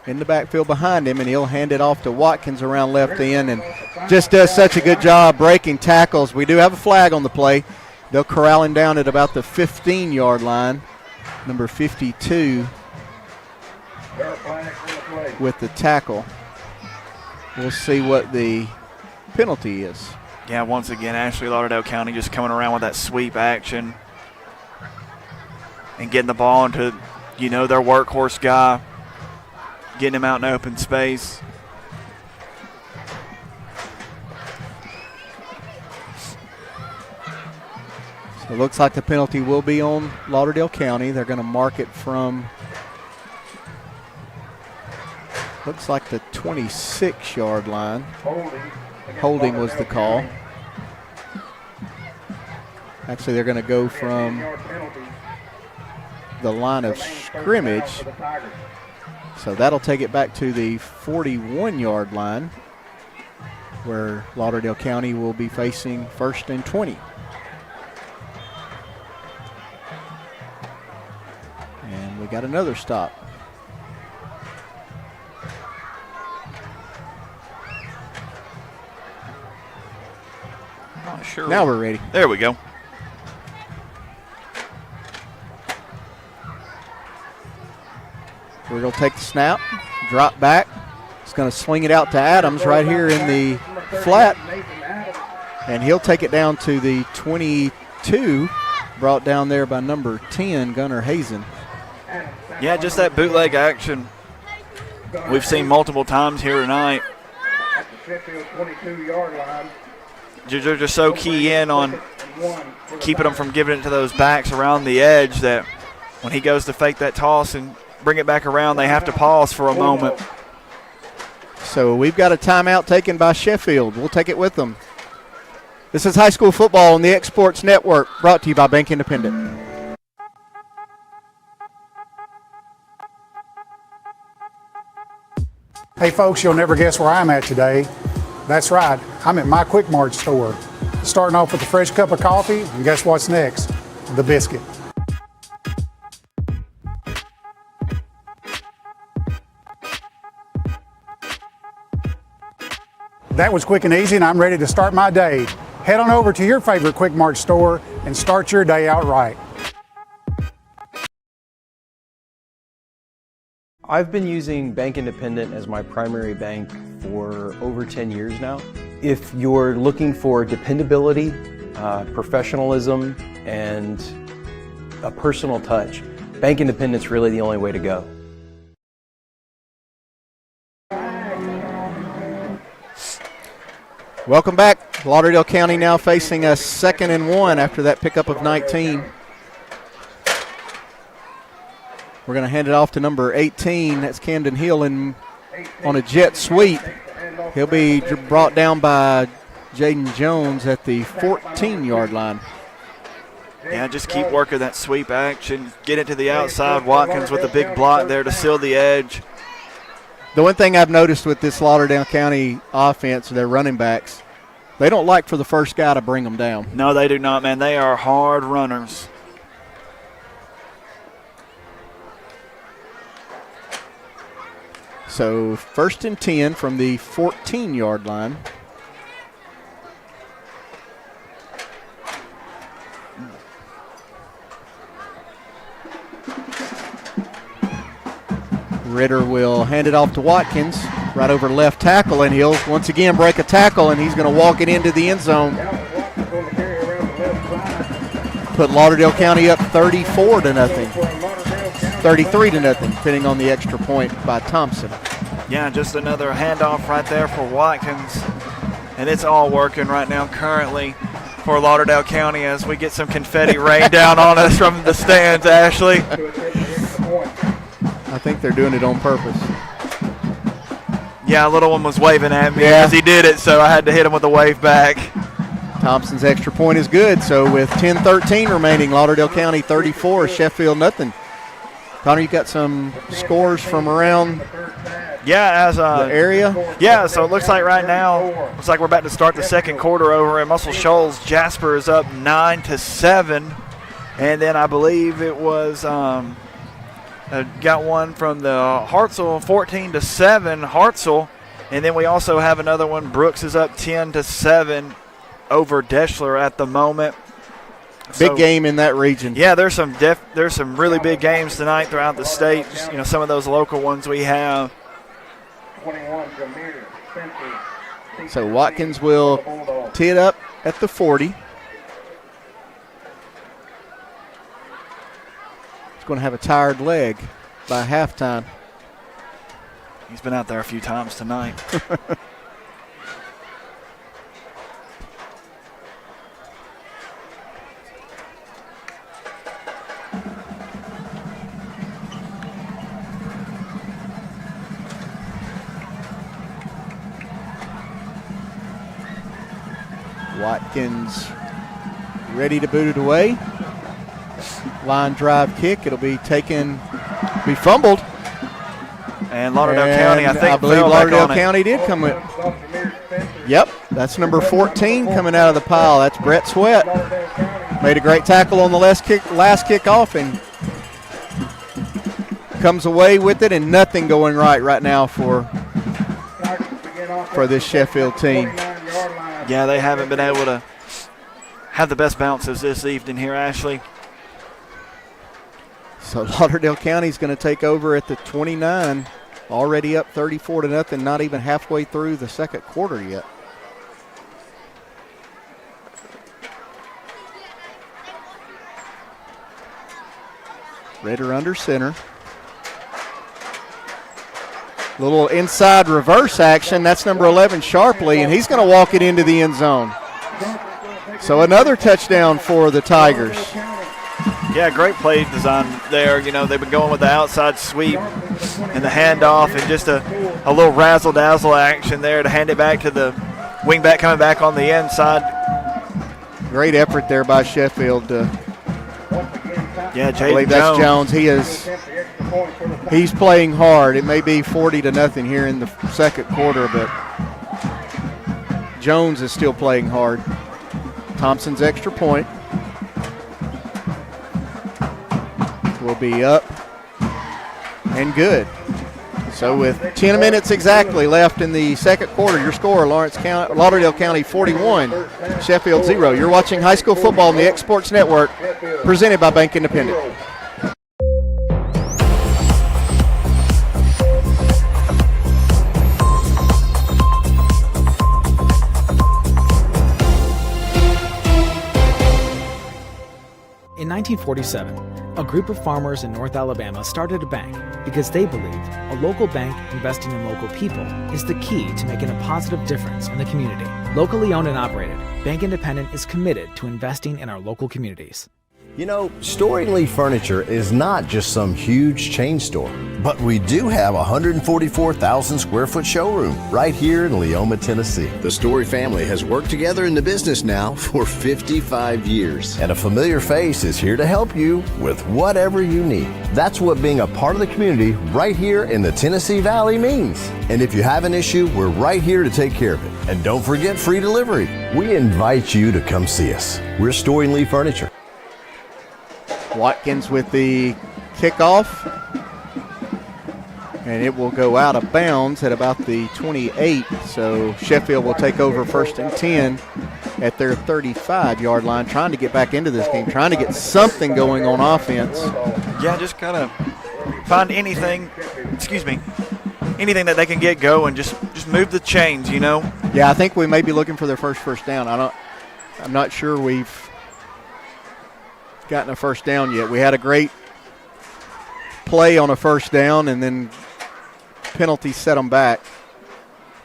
in the backfield behind him, and he'll hand it off to Watkins around left end, and just does such a good job breaking tackles. We do have a flag on the play. They'll corral him down at about the 15-yard line. Number 52 with the tackle. We'll see what the penalty is. Yeah, once again, Ashley Lauderdale County just coming around with that sweep action and getting the ball into their workhorse guy, getting him out in open space. So it looks like the penalty will be on Lauderdale County. They're going to mark it from, looks like the 26-yard line. Holding was the call. Actually, they're going to go from the line of scrimmage. So that'll take it back to the 41-yard line where Lauderdale County will be facing 1st and 20. And we got another stop. Not sure. Now we're ready. There we go. We're going to take the snap, drop back, He's going to swing it out to Adams right here in the flat, and he'll take it down to the 22, brought down there by number 10, Gunnar Hazen. Yeah, just that bootleg action we've seen multiple times here tonight. At the Sheffield 22-yard line. They're just so key in on keeping them from giving it to those backs around the edge that when he goes to fake that toss and bring it back around, they have to pause for a moment. So we've got a timeout taken by Sheffield. We'll take it with them. This is high school football on the X Sports Network, brought to you by Bank Independent. Hey folks, you'll never guess where I'm at today. That's right, I'm at my Quick Mart store. Starting off with a fresh cup of coffee, and guess what's next? The biscuit. That was quick and easy, and I'm ready to start my day. Head on over to your favorite Quick Mart store and start your day out right. I've been using Bank Independent as my primary bank for over 10 years now. If you're looking for dependability, professionalism, and a personal touch, Bank Independent's really the only way to go. Welcome back. Lauderdale County now facing a 2nd and 1 after that pickup of 19. We're going to hand it off to number 18. That's Camden Hill on a jet sweep. He'll be brought down by Jaden Jones at the 14-yard line. Yeah, just keep working that sweep action. Get it to the outside. Watkins with a big block there to seal the edge. The one thing I've noticed with this Lauderdale County offense, their running backs, they don't like for the first guy to bring them down. No, they do not, man. They are hard runners. So 1st and 10 from the 14-yard line. Ritter will hand it off to Watkins right over left tackle, and he'll once again break a tackle, and he's going to walk it into the end zone. Put Lauderdale County up 34-0, 33-0, depending on the extra point by Thompson. Yeah, just another handoff right there for Watkins, and it's all working right now currently for Lauderdale County as we get some confetti rain down on us from the stands, Ashley. I think they're doing it on purpose. Yeah, a little one was waving at me as he did it, so I had to hit him with a wave back. Thompson's extra point is good, so with 10-13 remaining, Lauderdale County 34, Sheffield nothing. Connor, you got some scores from around the area? Yeah, so it looks like right now, looks like we're about to start the second quarter over at Muscle Shoals. Jasper is up 9-7, and then I believe it was got one from the Hartselle, 14-7, Hartselle, and then we also have another one. Brooks is up 10-7 over Deschler at the moment. Big game in that region. Yeah, there's some really big games tonight throughout the state. You know, some of those local ones we have. So Watkins will tee it up at the 40. He's going to have a tired leg by halftime. He's been out there a few times tonight. Watkins ready to boot it away. Line drive kick. It'll be be fumbled. And Lauderdale County, I believe Lauderdale County did come with. Yep, that's number 14 coming out of the pile. That's Brett Sweat. Made a great tackle on the last kickoff and comes away with it, and nothing going right now for this Sheffield team. Yeah, they haven't been able to have the best bounces this evening here, Ashley. So Lauderdale County is going to take over at the 29 Already up 34-0, not even halfway through the second quarter yet. Ritter under center. Little inside reverse action. That's number 11, Sharpley, and he's going to walk it into the end zone. So another touchdown for the Tigers. Yeah, great play design there. You know, they've been going with the outside sweep and the handoff and just a little razzle-dazzle action there to hand it back to the wingback coming back on the inside. Great effort there by Sheffield. Yeah, I believe that's Jones. He's playing hard. It may be 40-0 here in the second quarter, but Jones is still playing hard. Thompson's extra point will be up and good. So with 10 minutes exactly left in the second quarter, your score, Lauderdale County 41, Sheffield 0. You're watching high school football on the X Sports Network, presented by Bank Independent. In 1947, a group of farmers in North Alabama started a bank because they believed a local bank investing in local people is the key to making a positive difference in the community. Locally owned and operated, Bank Independent is committed to investing in our local communities. You know, Storing Lee Furniture is not just some huge chain store, but we do have a 144,000 square foot showroom right here in Leoma, Tennessee. The Story family has worked together in the business now for 55 years. And a familiar face is here to help you with whatever you need. That's what being a part of the community right here in the Tennessee Valley means. And if you have an issue, we're right here to take care of it. And don't forget free delivery. We invite you to come see us. We're Storing Lee Furniture. Watkins with the kickoff, and it will go out of bounds at about the 28. So Sheffield will take over 1st and 10 at their 35-yard line, trying to get back into this game, trying to get something going on offense. Yeah, just kind of find anything that they can get going. Just move the chains, you know. Yeah, I think we may be looking for their first down. I'm not sure we've gotten a first down yet. We had a great play on a first down, and then penalty set them back.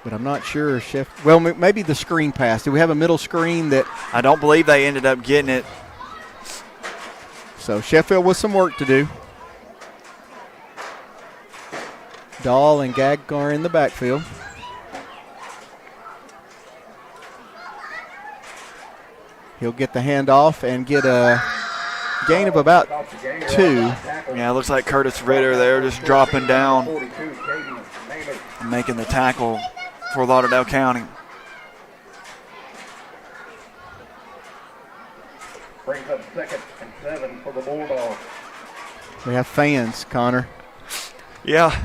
But I'm not sure. Well, maybe the screen pass. Do we have a middle screen that? I don't believe they ended up getting it. So Sheffield with some work to do. Dahl and Gaggar in the backfield. He'll get the handoff and get a gain of about 2. Yeah, it looks like Curtis Ritter there just dropping down and making the tackle for Lauderdale County. Brings up 2nd and 7 for the Bulldogs. We have fans, Connor. Yeah,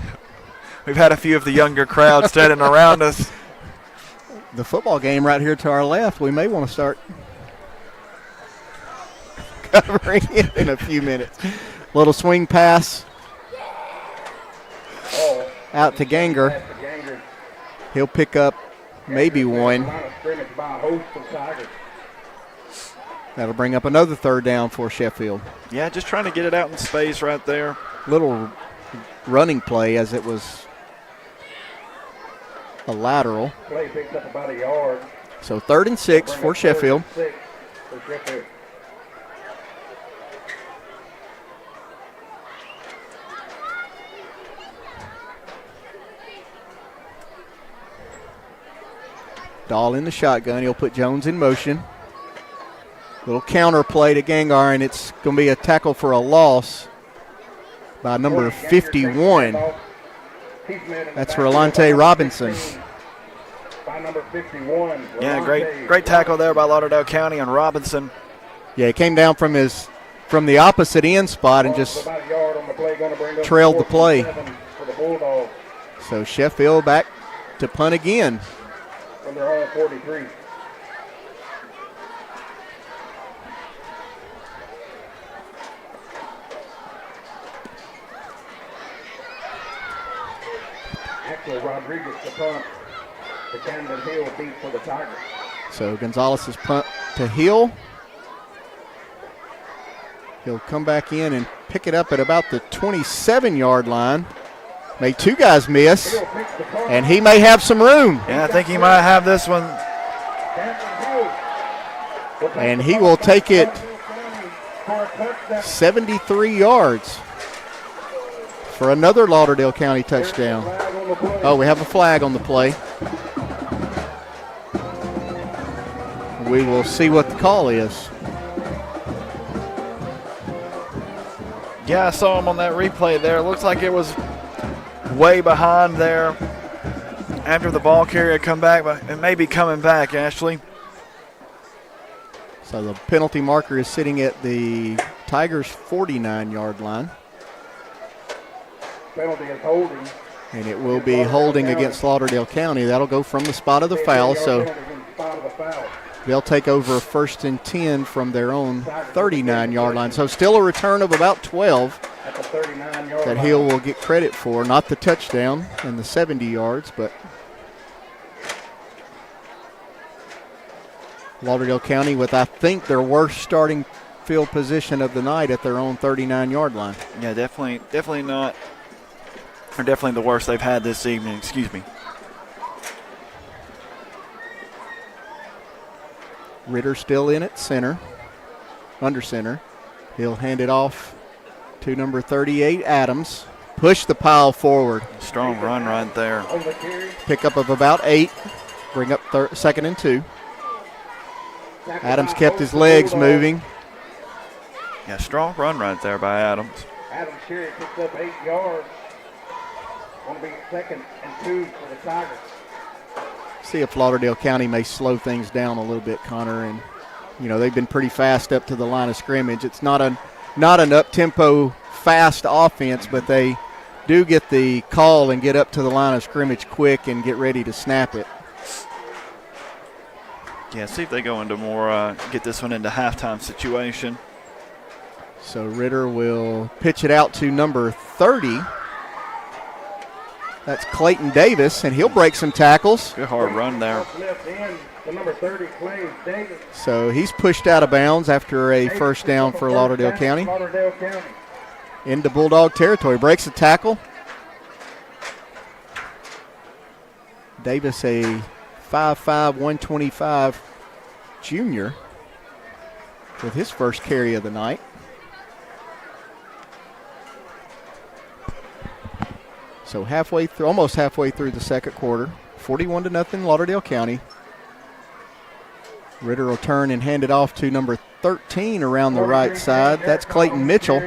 we've had a few of the younger crowd standing around us. The football game right here to our left, we may want to start covering it in a few minutes. Little swing pass out to Ganger. He'll pick up maybe 1. That'll bring up another 3rd down for Sheffield. Yeah, just trying to get it out in space right there. Little running play as it was a lateral. Play picks up about a yard. So 3rd and 6 for Sheffield. Dahl in the shotgun. He'll put Jones in motion. Little counter play to Gangar, and it's going to be a tackle for a loss by number 51. That's for Alante Robinson. By number 51. Yeah, great tackle there by Lauderdale County on Robinson. Yeah, he came down from the opposite end spot and just trailed the play. So Sheffield back to punt again. From their own 43. So Rodriguez to punt. The Camden Hill beat for the Tigers. So Gonzalez's punt to Hill. He'll come back in and pick it up at about the 27-yard line. Made two guys miss, and he may have some room. Yeah, I think he might have this one. And he will take it 73 yards for another Lauderdale County touchdown. Oh, we have a flag on the play. We will see what the call is. Yeah, I saw him on that replay there. It looks like it was way behind there after the ball carrier come back, but it may be coming back, Ashley. So the penalty marker is sitting at the Tigers' 49-yard line. Penalty is holding. And it will be holding against Lauderdale County. That'll go from the spot of the foul. So they'll take over 1st and 10 from their own 39-yard line. So still a return of about 12 that Hill will get credit for. Not the touchdown and the 70 yards, but Lauderdale County with, I think, their worst starting field position of the night at their own 39-yard line. Yeah, definitely not, or definitely the worst they've had this evening, excuse me. Ritter still in at center, under center. He'll hand it off to number 38, Adams. Push the pile forward. Strong run right there. Pickup of about 8. Bring up 2nd and 2. Adams kept his legs moving. Yeah, strong run right there by Adams. Adams Sherry picks up 8 yards. Going to be 2nd and 2 for the Tigers. See if Lauderdale County may slow things down a little bit, Connor. And, you know, they've been pretty fast up to the line of scrimmage. It's not an up-tempo, fast offense, but they do get the call and get up to the line of scrimmage quick and get ready to snap it. Yeah, see if they go into more, get this one into halftime situation. So Ritter will pitch it out to number 30. That's Clayton Davis, and he'll break some tackles. Good hard run there. So he's pushed out of bounds after a first down for Lauderdale County. Into Bulldog territory. Breaks a tackle. Davis, a 5'5", 125 junior, with his first carry of the night. So almost halfway through the second quarter, 41-0 Lauderdale County. Ritter will turn and hand it off to number 13 around the right side. That's Clayton Mitchell.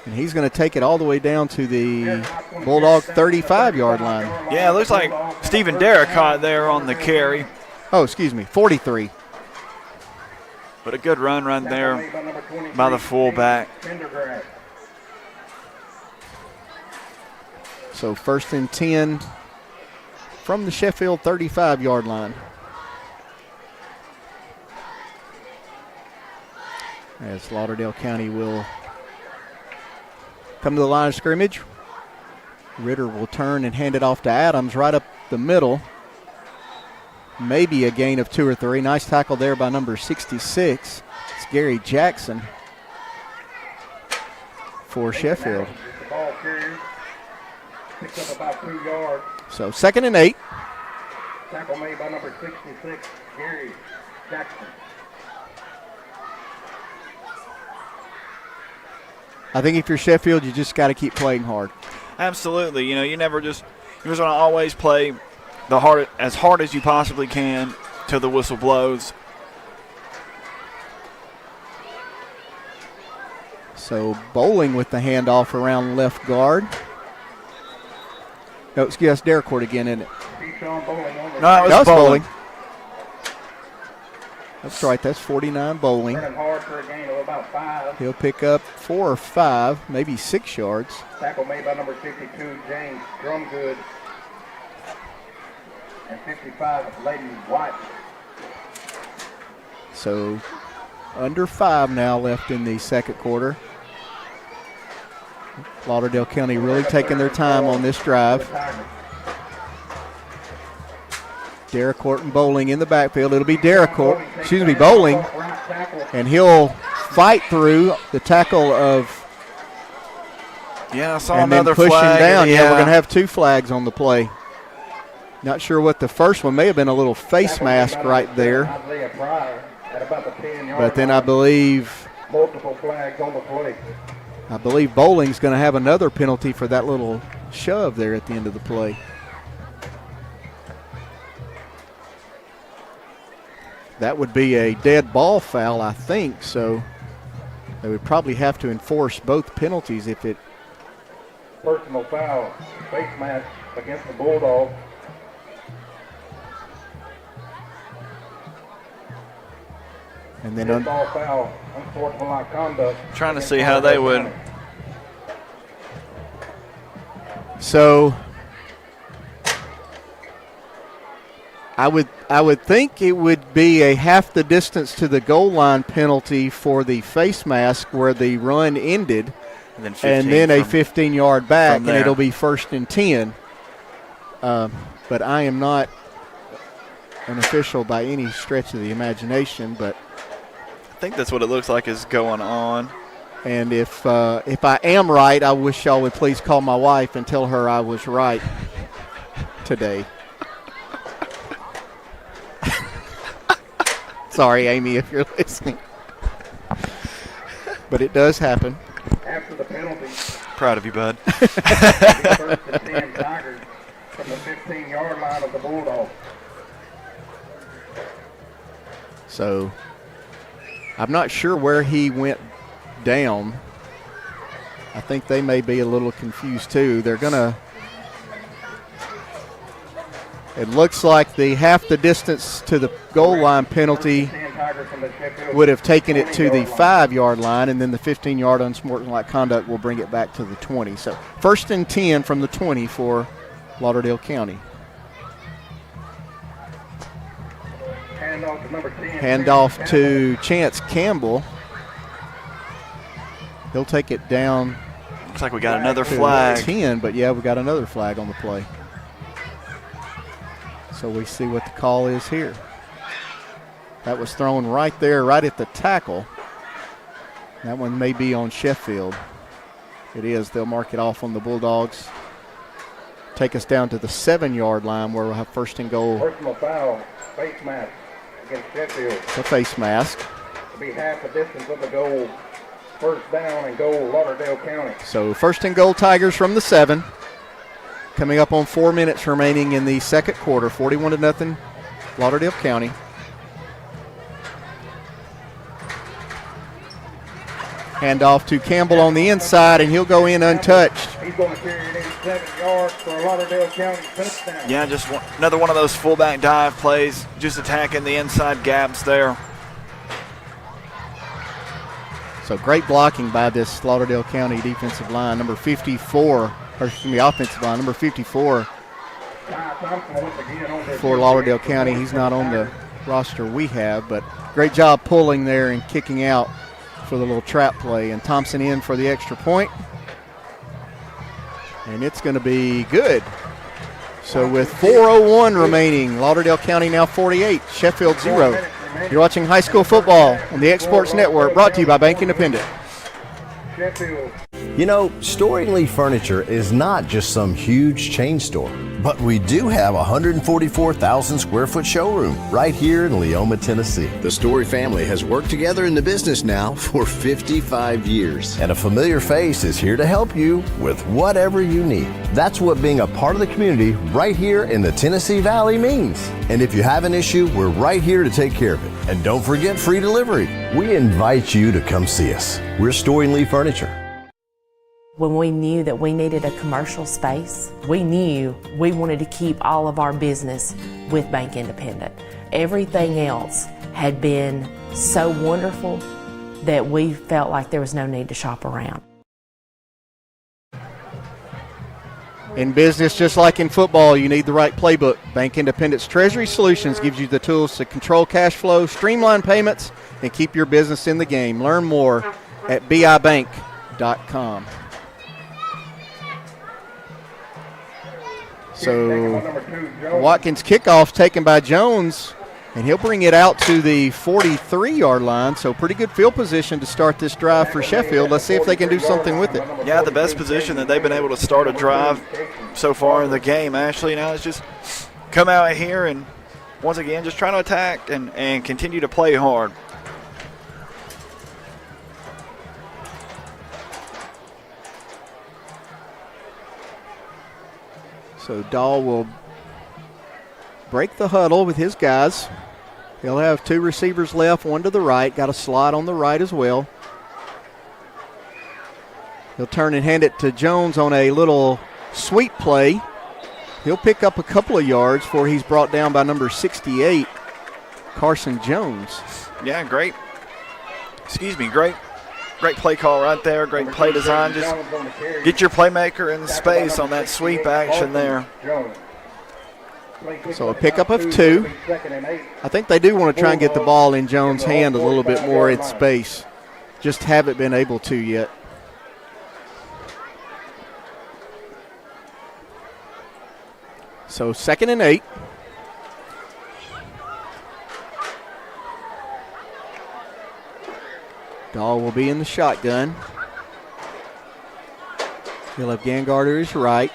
And he's going to take it all the way down to the Bulldog 35-yard line. Yeah, it looks like Stephen Derrick caught there on the carry. Oh, excuse me, 43. But a good run right there by the fullback. So 1st and 10 from the Sheffield 35-yard line. As Lauderdale County will come to the line of scrimmage. Ritter will turn and hand it off to Adams right up the middle. Maybe a gain of 2 or 3. Nice tackle there by number 66. It's Gary Jackson for Sheffield. Picks up about 2 yards. So 2nd and 8. Tackle made by number 66, Gary Jackson. I think if you're Sheffield, you just got to keep playing hard. Absolutely. You know, you're just going to always play as hard as you possibly can till the whistle blows. So Bowling with the handoff around left guard. No, excuse us, Daracourt again, isn't it? No, it was Bowling. That's right, that's 49 Bowling. Hard for a gain of about 5. He'll pick up 4 or 5, maybe 6 yards. Tackle made by number 52, James Drumgood. And 55, Layden White. So under 5 now left in the second quarter. Lauderdale County really taking their time on this drive. Dericourt and Bowling in the backfield. It'll be Bowling, and he'll fight through the tackle of. Yeah, I saw and another then push flag. him down. Yeah, we're going to have 2 flags on the play. Not sure what the first one may have been, a little face mask right there. But then I believe multiple flags on the play. I believe Bowling's going to have another penalty for that little shove there at the end of the play. That would be a dead ball foul, I think, so they would probably have to enforce both penalties if it. Personal foul, face mask against the Bulldogs. And then dead ball foul, unsportsmanlike conduct. Trying to see how they would. So I would think it would be a half the distance to the goal line penalty for the face mask where the run ended, and then a 15-yard back, and it'll be 1st and 10. But I am not an official by any stretch of the imagination, but I think that's what it looks like is going on. And if I am right, I wish y'all would please call my wife and tell her I was right today. Sorry, Amy, if you're listening. But it does happen. After the penalty. Proud of you, bud. 1st and 10 Tigers from the 15-yard line of the Bulldogs. So I'm not sure where he went down. I think they may be a little confused too. They're going to. It looks like the half the distance to the goal line penalty would have taken it to the 5-yard line, and then the 15-yard unsportsmanlike conduct will bring it back to the 20. So 1st and 10 from the 20 for Lauderdale County. Handoff to Chance Campbell. He'll take it down. Looks like we got another flag. 10, but yeah, we got another flag on the play. So we see what the call is here. That was thrown right there, right at the tackle. That one may be on Sheffield. It is. They'll mark it off on the Bulldogs. Take us down to the 7-yard line where we'll have 1st and goal. Personal foul, face mask against Sheffield. It's a face mask. It'll be half the distance of the goal. 1st down and goal, Lauderdale County. So 1st and goal, Tigers from the 7. Coming up on 4 minutes remaining in the second quarter. 41-0, Lauderdale County. Handoff to Campbell on the inside, and he'll go in untouched. He's going to carry it 87 yards for a Lauderdale County touchdown. Yeah, just another one of those fullback dive plays, just attacking the inside gaps there. So great blocking by this Lauderdale County defensive line, number 54, or excuse me, offensive line, number 54 for Lauderdale County. He's not on the roster we have, but great job pulling there and kicking out for the little trap play. And Thompson in for the extra point. And it's going to be good. So with 4:01 remaining, Lauderdale County now 48, Sheffield 0. You're watching high school football on the X Sports Network, brought to you by Bank Independent. You know, Storing Lee Furniture is not just some huge chain store, but we do have a 144,000 square foot showroom right here in Leoma, Tennessee. The Story family has worked together in the business now for 55 years. And a familiar face is here to help you with whatever you need. That's what being a part of the community right here in the Tennessee Valley means. And if you have an issue, we're right here to take care of it. And don't forget free delivery. We invite you to come see us. We're Storing Lee Furniture. When we knew that we needed a commercial space, we knew we wanted to keep all of our business with Bank Independent. Everything else had been so wonderful that we felt like there was no need to shop around. In business, just like in football, you need the right playbook. Bank Independent's Treasury Solutions gives you the tools to control cash flow, streamline payments, and keep your business in the game. Learn more at bibank.com. So Watkins' kickoff taken by Jones, and he'll bring it out to the 43-yard line. So pretty good field position to start this drive for Sheffield. Let's see if they can do something with it. Yeah, the best position that they've been able to start a drive so far in the game, Ashley. Now it's just come out here and once again just trying to attack and continue to play hard. So Dahl will break the huddle with his guys. He'll have two receivers left, one to the right. Got a slot on the right as well. He'll turn and hand it to Jones on a little sweep play. He'll pick up a couple of yards before he's brought down by number 68, Carson Jones. Yeah, great play call right there. Great play design. Just get your playmaker in the space on that sweep action there. So a pickup of 2. I think they do want to try and get the ball in Jones' hand a little bit more in space. Just haven't been able to yet. So 2nd and 8. Dahl will be in the shotgun. He'll have Gangard to his right.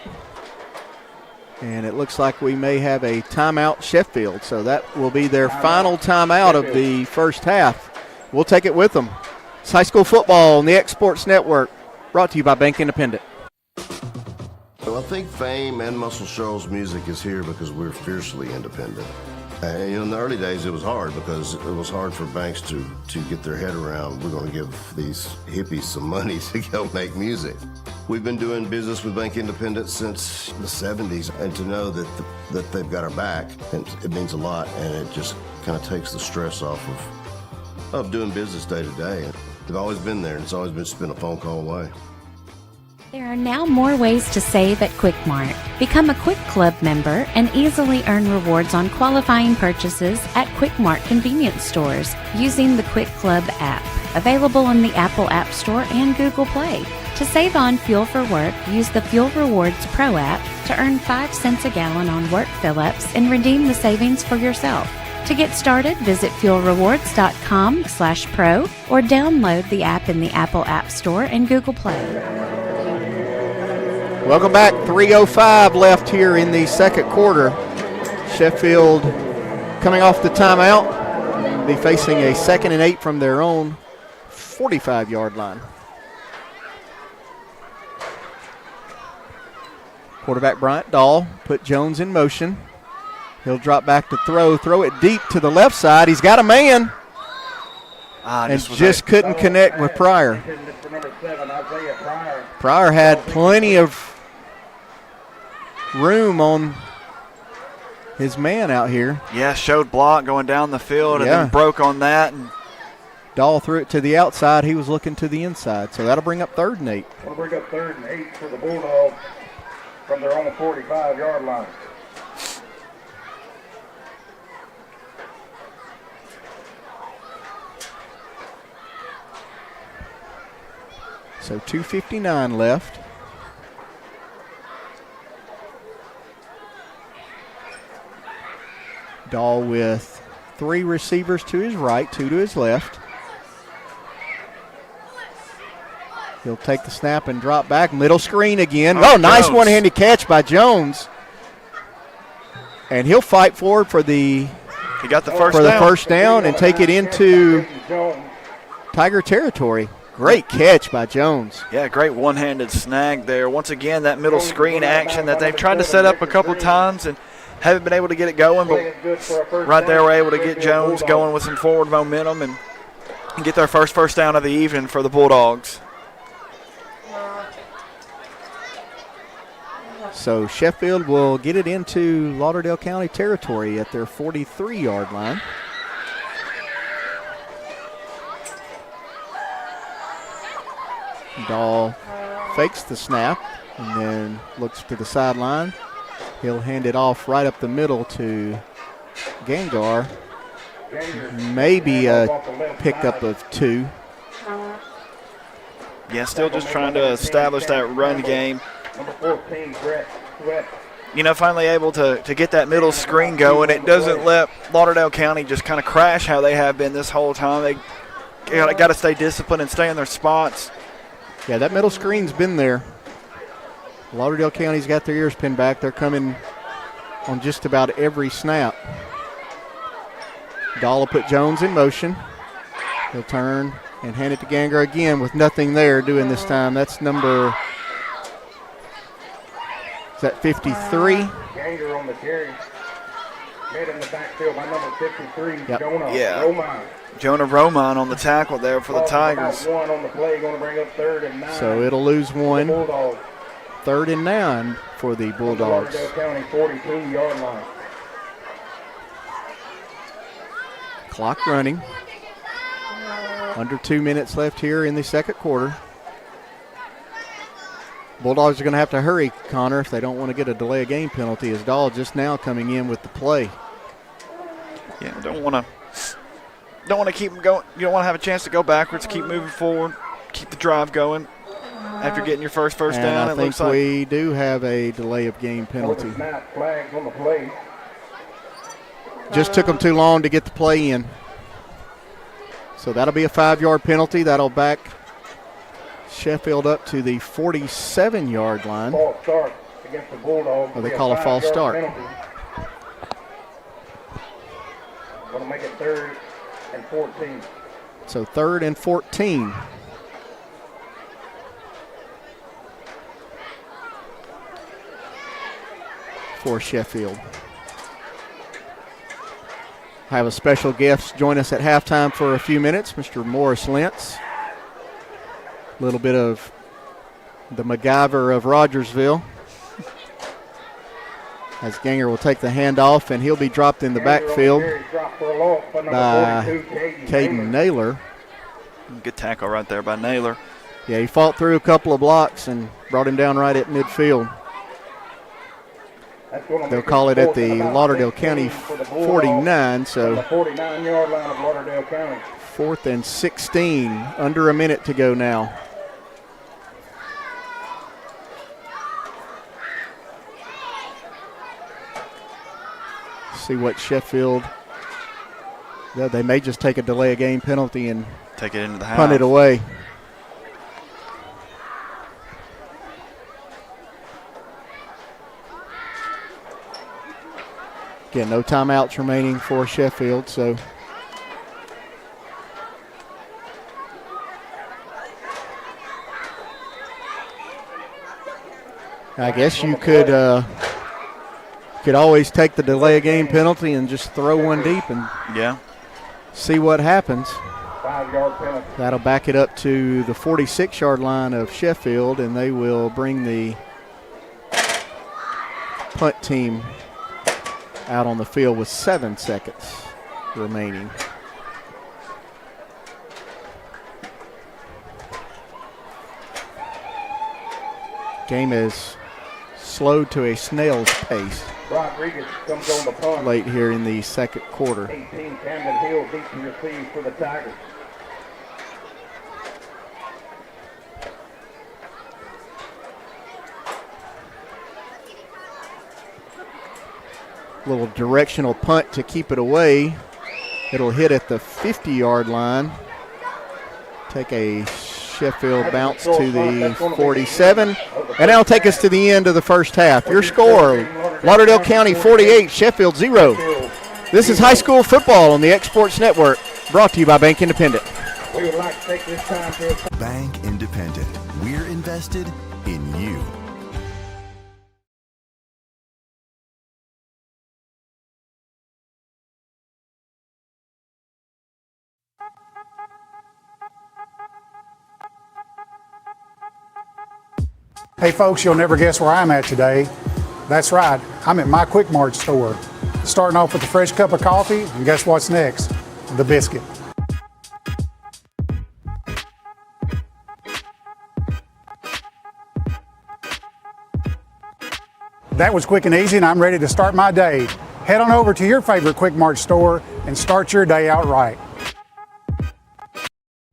And it looks like we may have a timeout Sheffield. So that will be their final timeout of the first half. We'll take it with them. It's high school football on the X Sports Network, brought to you by Bank Independent. Well, I think Fame and Muscle Shoals music is here because we're fiercely independent. In the early days, it was hard because it was hard for banks to get their head around, we're going to give these hippies some money to go make music. We've been doing business with Bank Independent since the 70s, and to know that they've got our back, it means a lot, and it just kind of takes the stress off of doing business day to day. They've always been there, and it's always been a phone call away. There are now more ways to save at QuickMart. Become a Quick Club member and easily earn rewards on qualifying purchases at QuickMart convenience stores using the Quick Club app, available on the Apple App Store and Google Play. To save on fuel for work, use the Fuel Rewards Pro app to earn 5 cents a gallon on work fill-ups and redeem the savings for yourself. To get started, visit fuelrewards.com/pro or download the app in the Apple App Store and Google Play. Welcome back. 3:05 left here in the second quarter. Sheffield coming off the timeout. Be facing a 2nd and 8 from their own 45-yard line. Quarterback Bryant Dahl put Jones in motion. He'll drop back to throw it deep to the left side. He's got a man. And just couldn't connect with Pryor. Pryor had plenty of room on his man out here. Yeah, showed block going down the field and then broke on that. And Dahl threw it to the outside. He was looking to the inside. So that'll bring up 3rd and 8. We'll bring up 3rd and 8 for the Bulldogs from their own 45-yard line. So 2:59 left. Dahl with 3 receivers to his right, 2 to his left. He'll take the snap and drop back. Middle screen again. Oh, nice one-handed catch by Jones. And he'll fight forward for the first down and take it into Tiger territory. Great catch by Jones. Yeah, great one-handed snag there. Once again, that middle screen action that they've tried to set up a couple times and haven't been able to get it going, but right there we're able to get Jones going with some forward momentum and get their first down of the evening for the Bulldogs. So Sheffield will get it into Lauderdale County territory at their 43-yard line. Dahl fakes the snap and then looks to the sideline. He'll hand it off right up the middle to Gangar. Maybe a pickup of 2. Yeah, still just trying to establish that run game. Number 14, Brett Sweat. finally able to get that middle screen going. It doesn't let Lauderdale County just kind of crash how they have been this whole time. They got to stay disciplined and stay in their spots. Yeah, that middle screen's been there. Lauderdale County's got their ears pinned back. They're coming on just about every snap. Dahl will put Jones in motion. He'll turn and hand it to Ganger again with nothing there doing this time. That's number, is that 53? Ganger on the carry. Made in the backfield by number 53, Yep. Jonah Roman. Jonah Roman on the tackle there for the Tigers. One on the play, going to bring up 3rd and 9. So it'll lose one. Bulldogs. 3rd and 9 for the Bulldogs. Lauderdale County 42-yard line. Clock running. Under 2 minutes left here in the second quarter. Bulldogs are going to have to hurry, Connor, if they don't want to get a delay of game penalty, as Dahl just now coming in with the play. Yeah, don't want to keep them going. You don't want to have a chance to go backwards. Keep moving forward. Keep the drive going. After getting your first down, I think we do have a delay of game penalty. Flags on the play. Just took them too long to get the play in. So that'll be a 5-yard penalty. That'll back Sheffield up to the 47-yard line. False start against the Bulldogs. Or they call a false start. Going to make it 3rd and 14. So 3rd and 14. For Sheffield. I have a special guest join us at halftime for a few minutes, Mr. Morris Lentz. A little bit of the MacGyver of Rogersville. As Ganger will take the handoff, and he'll be dropped in the backfield by Caden Naylor. Good tackle right there by Naylor. Yeah, he fought through a couple of blocks and brought him down right at midfield. They'll call it at the Lauderdale County 49, so 49-yard line of Lauderdale County. 4th and 16, under a minute to go now. See what Sheffield, they may just take a delay of game penalty and take it into the half. Punt it away. Again, no timeouts remaining for Sheffield, so I guess you could always take the delay of game penalty and just throw one deep and see what happens. 5-yard penalty. That'll back it up to the 46-yard line of Sheffield, and they will bring the punt team out on the field with 7 seconds remaining. Game is slowed to a snail's pace Rodriguez comes on the punt. late here in the second quarter. 18, Camden Hill deep to receive for the Tigers. Little directional punt to keep it away. It'll hit at the 50-yard line. Take a Sheffield bounce to the 47. And that'll take us to the end of the first half. Your score, Lauderdale County 48, Sheffield 0. This is high school football on the X Sports Network, brought to you by Bank Independent. We would like to take this time to Bank Independent. We're invested in you. Hey folks, you'll never guess where I'm at today. That's right, I'm at my Quick Mart store. Starting off with a fresh cup of coffee, and guess what's next? The biscuit. That was quick and easy, and I'm ready to start my day. Head on over to your favorite Quick Mart store and start your day out right.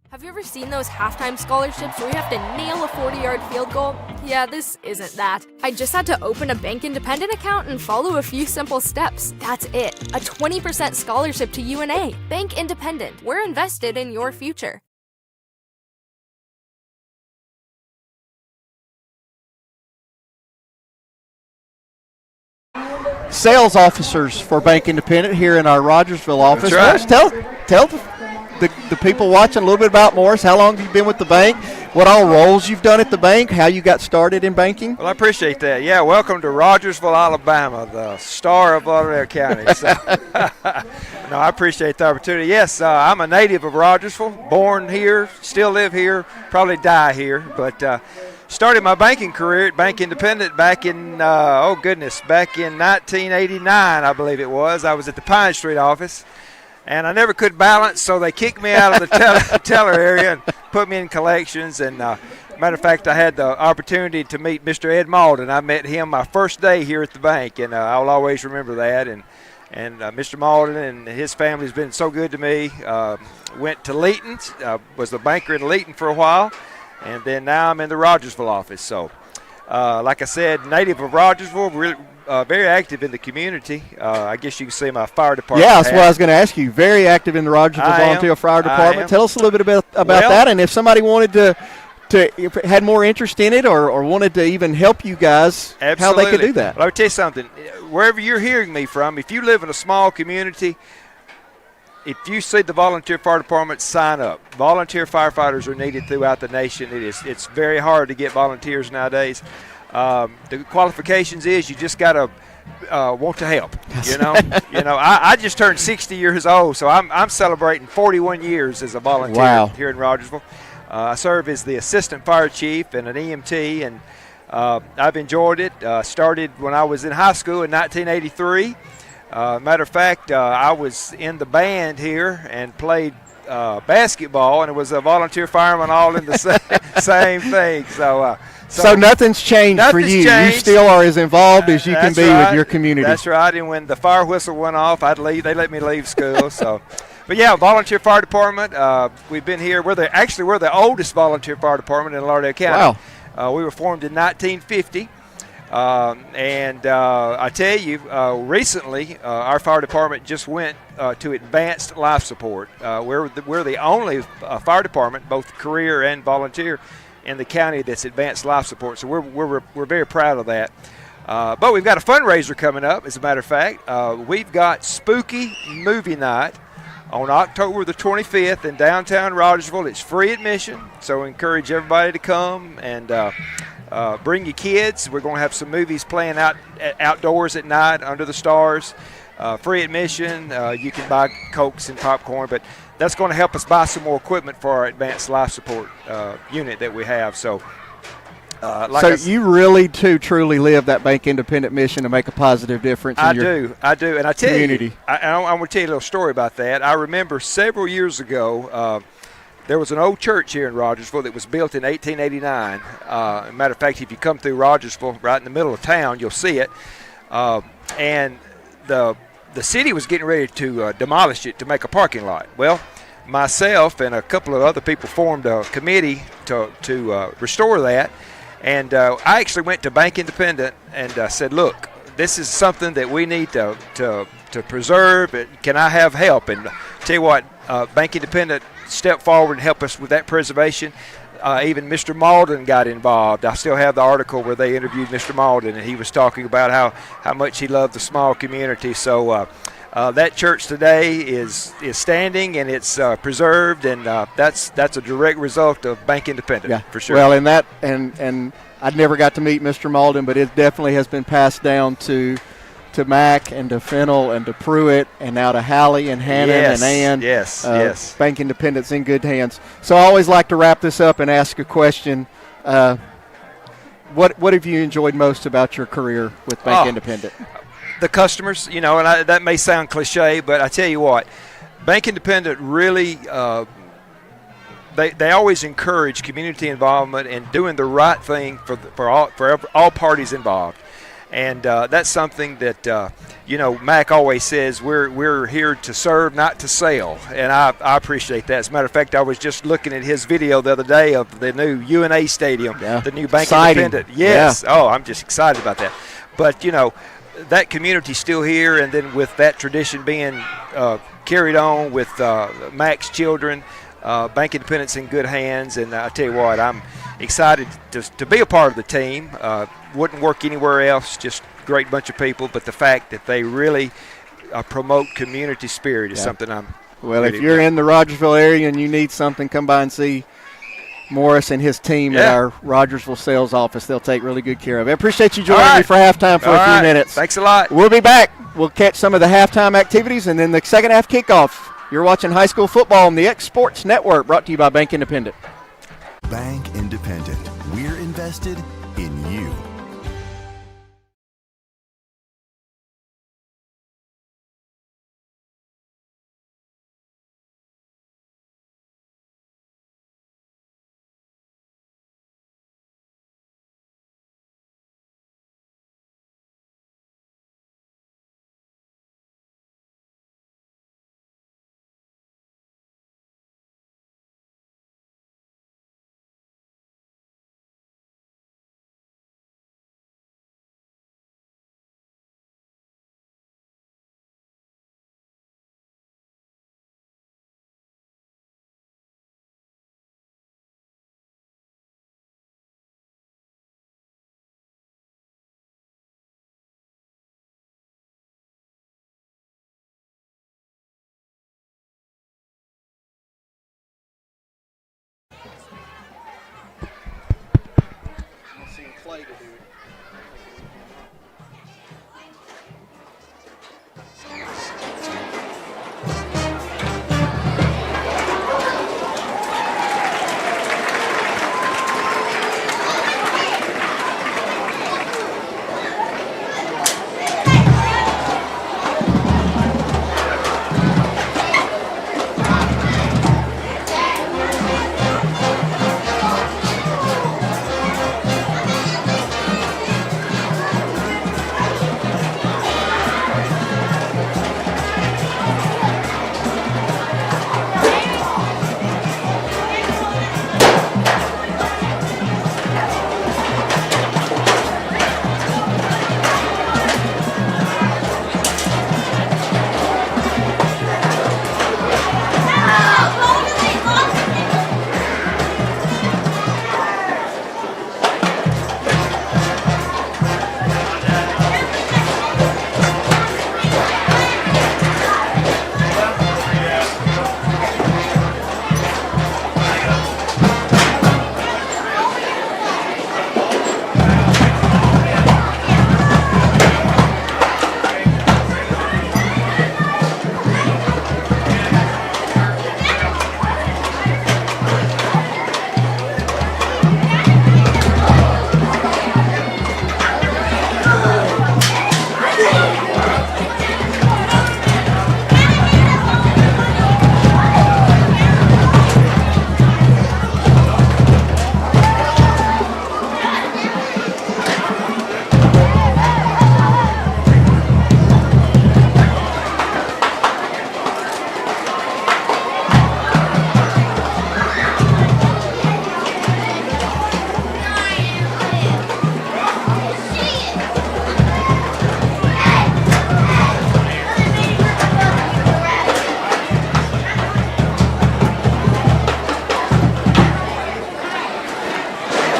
Have you ever seen those halftime scholarships where you have to nail a 40-yard field goal? Yeah, this isn't that. I just had to open a Bank Independent account and follow a few simple steps. That's it. A 20% scholarship to UNA. Bank Independent. We're invested in your future. Sales officers for Bank Independent here in our Rogersville office. That's right. Tell the people watching a little bit about Morris. How long have you been with the bank? What all roles you've done at the bank? How you got started in banking? Well, I appreciate that. Yeah, welcome to Rogersville, Alabama, the star of Lauderdale County. So, no, I appreciate the opportunity. Yes, I'm a native of Rogersville, born here, still live here, probably die here, but started my banking career at Bank Independent back in, back in 1989, I believe it was. I was at the Pine Street office, and I never could balance, so they kicked me out of the teller area and put me in collections. And matter of fact, I had the opportunity to meet Mr. Ed Malden. I met him my first day here at the bank, and I'll always remember that. And Mr. Malden and his family has been so good to me. Went to Leeton's, was the banker in Leeton for a while. And then now I'm in the Rogersville office. So, like I said, native of Rogersville, really, very active in the community. I guess you can see my fire department. Yeah, that's what I was going to ask you. Very active in the Rogersville Volunteer Fire Department. Tell us a little bit about that, and if somebody wanted to if had more interest in it or wanted to even help you guys, how they could do that. Well, I'll tell you something. Wherever you're hearing me from, if you live in a small community, if you see the volunteer fire department, sign up. Volunteer firefighters are needed throughout the nation. It's very hard to get volunteers nowadays. The qualifications is you just got to want to help. I just turned 60 years old, so I'm celebrating 41 years as a volunteer here in Rogersville. I serve as the assistant fire chief and an EMT, and I've enjoyed it. Started when I was in high school in 1983. Matter of fact, I was in the band here and played basketball, and it was a volunteer fireman all in the same thing. So nothing's changed for you. Changed. You still are as involved as you can be with your community. That's right. And when the fire whistle went off, I'd leave. They let me leave school. But yeah, volunteer fire department. We've been here. We're the oldest volunteer fire department in Lauderdale County. Wow. We were formed in 1950. I tell you, recently our fire department just went to advanced life support. We're the only fire department, both career and volunteer, in the county that's advanced life support. So we're very proud of that. But we've got a fundraiser coming up. As a matter of fact, we've got Spooky Movie Night on October the 25th in downtown Rogersville. It's free admission, so we encourage everybody to come and bring your kids. We're going to have some movies playing outdoors at night under the stars. Free admission. You can buy Cokes and popcorn, but that's going to help us buy some more equipment for our advanced life support unit that we have. So you really, truly live that Bank Independent mission to make a positive difference in your I do. And I tell community. You, I'm going to tell you a little story about that. I remember several years ago, there was an old church here in Rogersville that was built in 1889. Matter of fact, if you come through Rogersville, right in the middle of town, you'll see it. And the city was getting ready to demolish it to make a parking lot. Well, myself and a couple of other people formed a committee to restore that. And I actually went to Bank Independent and said, look, this is something that we need to preserve. Can I have help? And tell you what, Bank Independent stepped forward and helped us with that preservation. Even Mr. Malden got involved. I still have the article where they interviewed Mr. Malden, and he was talking about how much he loved the small community. So that church today is standing, and it's preserved, and that's a direct result of Bank Independent, for sure. Well, and I never got to meet Mr. Malden, but it definitely has been passed down to Mac and to Fennel and to Pruitt and now to Hallie and Hannon and Ann. Yes. Bank Independent's in good hands. So I always like to wrap this up and ask a question. What have you enjoyed most about your career with Bank Independent? The customers, and that may sound cliche, but I tell you what, Bank Independent really they always encourage community involvement and doing the right thing for all parties involved. And that's something that, Mac always says we're here to serve, not to sell. And I appreciate that. As a matter of fact, I was just looking at his video the other day of the new UNA Stadium, the new Bank Independent. Yes. Yeah. Oh, I'm just excited about that. But, that community's still here, and then with that tradition being carried on with Mac's children, Bank Independent's in good hands. And I tell you what, I'm excited to be a part of the team. Wouldn't work anywhere else, just great bunch of people. But the fact that they really promote community spirit is something I'm Well, if you're in the Rogersville area and you need something, come by and see Morris and his team at our Rogersville sales office. They'll take really good care of it. I appreciate you joining me for halftime for a few minutes. Thanks a lot. We'll be back. We'll catch some of the halftime activities and then the second half kickoff. You're watching high school football on the X Sports Network, brought to you by Bank Independent. Bank Independent. We're invested in you.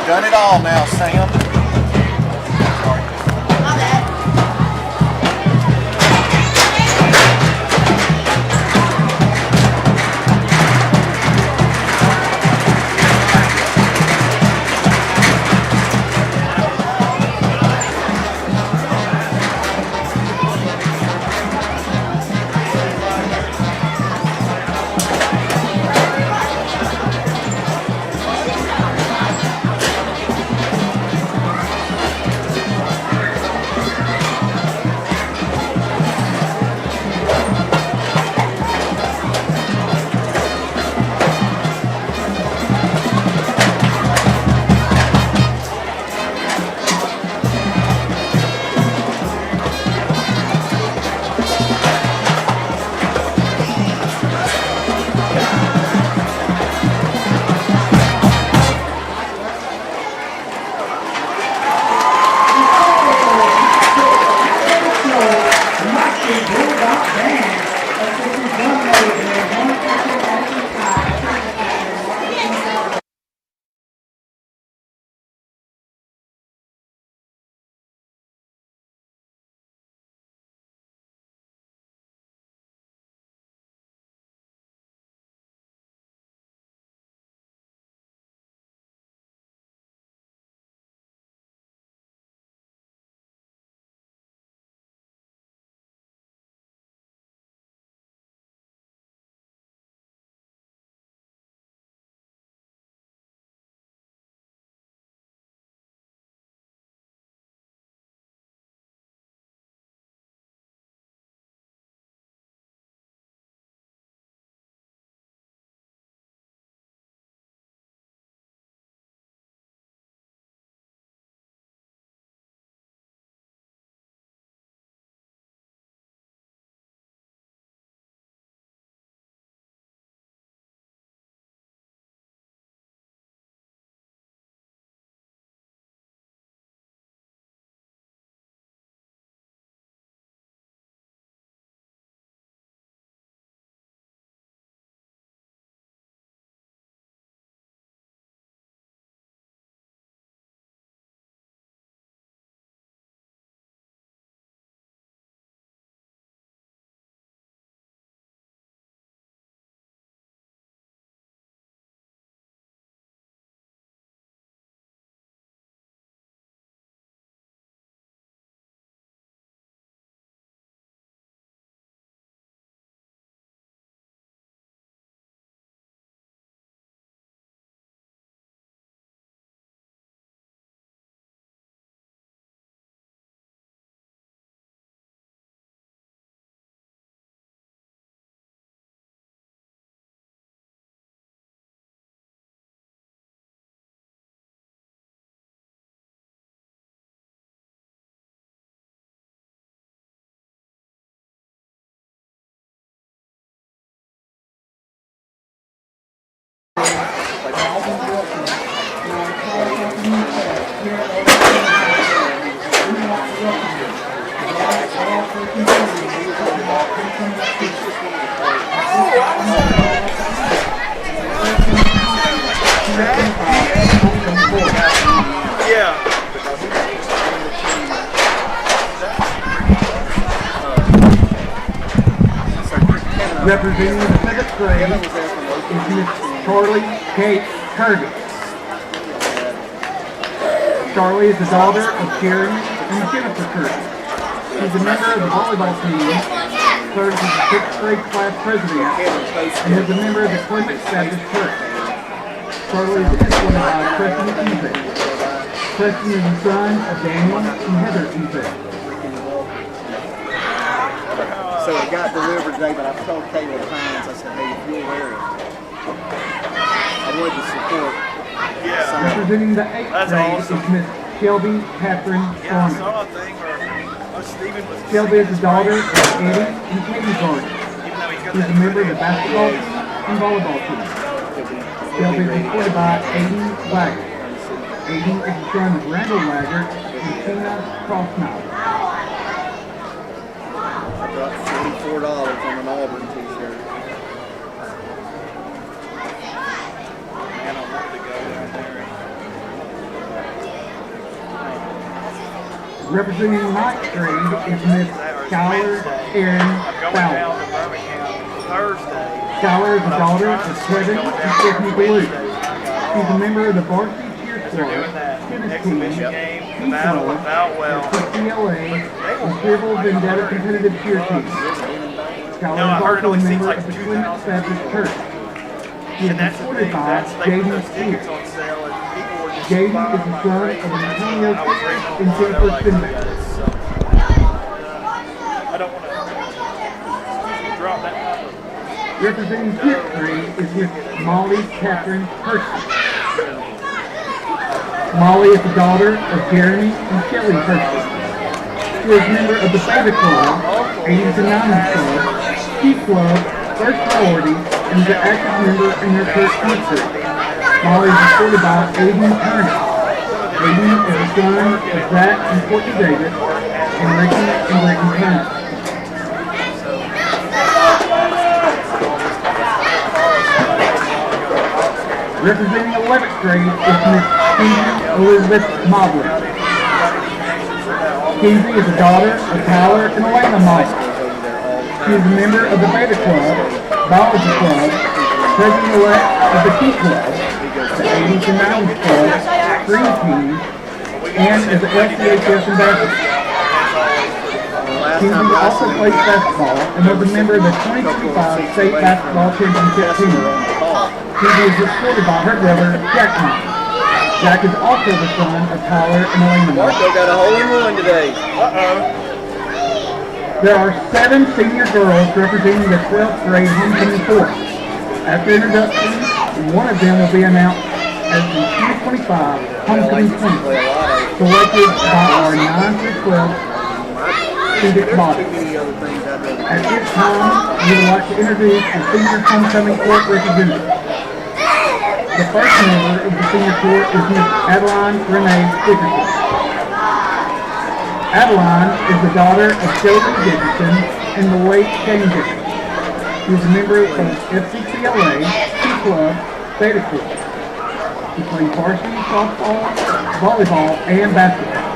Done it all now, Sam. Representing the 7th grade is Miss Charlie Kate Kirby. Charlie is the daughter of Karen and Jennifer Kirby. She's a member of the volleyball team, serves as the 6th grade class president, and is a member of the Clements Baptist Church. Charlie is escorted by Preston Efe. Preston is the son of Daniel and Heather Efe. So it got delivered today, but I told Caleb Hines, I said, hey, if you'll wear it, I wanted to support. Representing the 8th grade is Miss Shelby Catherine Farmer. Shelby is the daughter of Eddie and Katie Farmer. She's a member of the basketball and volleyball team. Shelby is supported by Aiden Wagner. Aiden is the son of Randall Wagner and Tina Crossmouth. I dropped $44 on an Auburn t-shirt. Man, I wanted to go down there. Representing the 9th grade is Miss Skylar Erin Fowler. Skylar is the daughter of Kevin and Stephanie Blue. She's a member of the varsity cheer squad, tennis team, ski club, CCLA, and Civil Vendetta competitive cheer team. Skylar is also a member of the Clements Baptist Church. She is supported by Jaden Spears. Jaden is the son of Antonio Spears and Jennifer Finley. Representing 10th grade is Miss Molly Catherine Hershey. Molly is the daughter of Jeremy and Shelley Hershey. She is a member of the Beta Club, 80s and 90s Club, Ski Club, First Priority, and is an active member in her church ministry. Molly is supported by Aiden Turner. Aiden is the son of Zach and Courtney Davis, and Ricky and Brittany Turner. Representing 11th grade is Miss Kenzie Elizabeth Mobley. Kenzie is the daughter of Tyler and Elena Mobley. She is a member of the Beta Club, Biology Club, President-elect of the Key Club, the 80s and 90s Club, Green Team, and is an LCHS ambassador. Kenzie also plays basketball and was a member of the 2025 State Basketball Championship team. Kenzie is supported by her brother, Jack Mobley. Jack is also the son of Tyler and Elena Mobley. Marco got a hole-in-one today. There are 7 senior girls representing the 12th grade homecoming force. After introduction, one of them will be announced as the 2025 homecoming queen, selected by our 9 through 12 student body. At this time, we would like to introduce the senior homecoming court representative. The first member of the senior court is Miss Adeline Renee Dickerson. Adeline is the daughter of Sheldon Dickerson and the late Shane Dickerson. She is a member of FCCLA, Ski Club, Beta Club. She plays varsity, softball, volleyball, and basketball.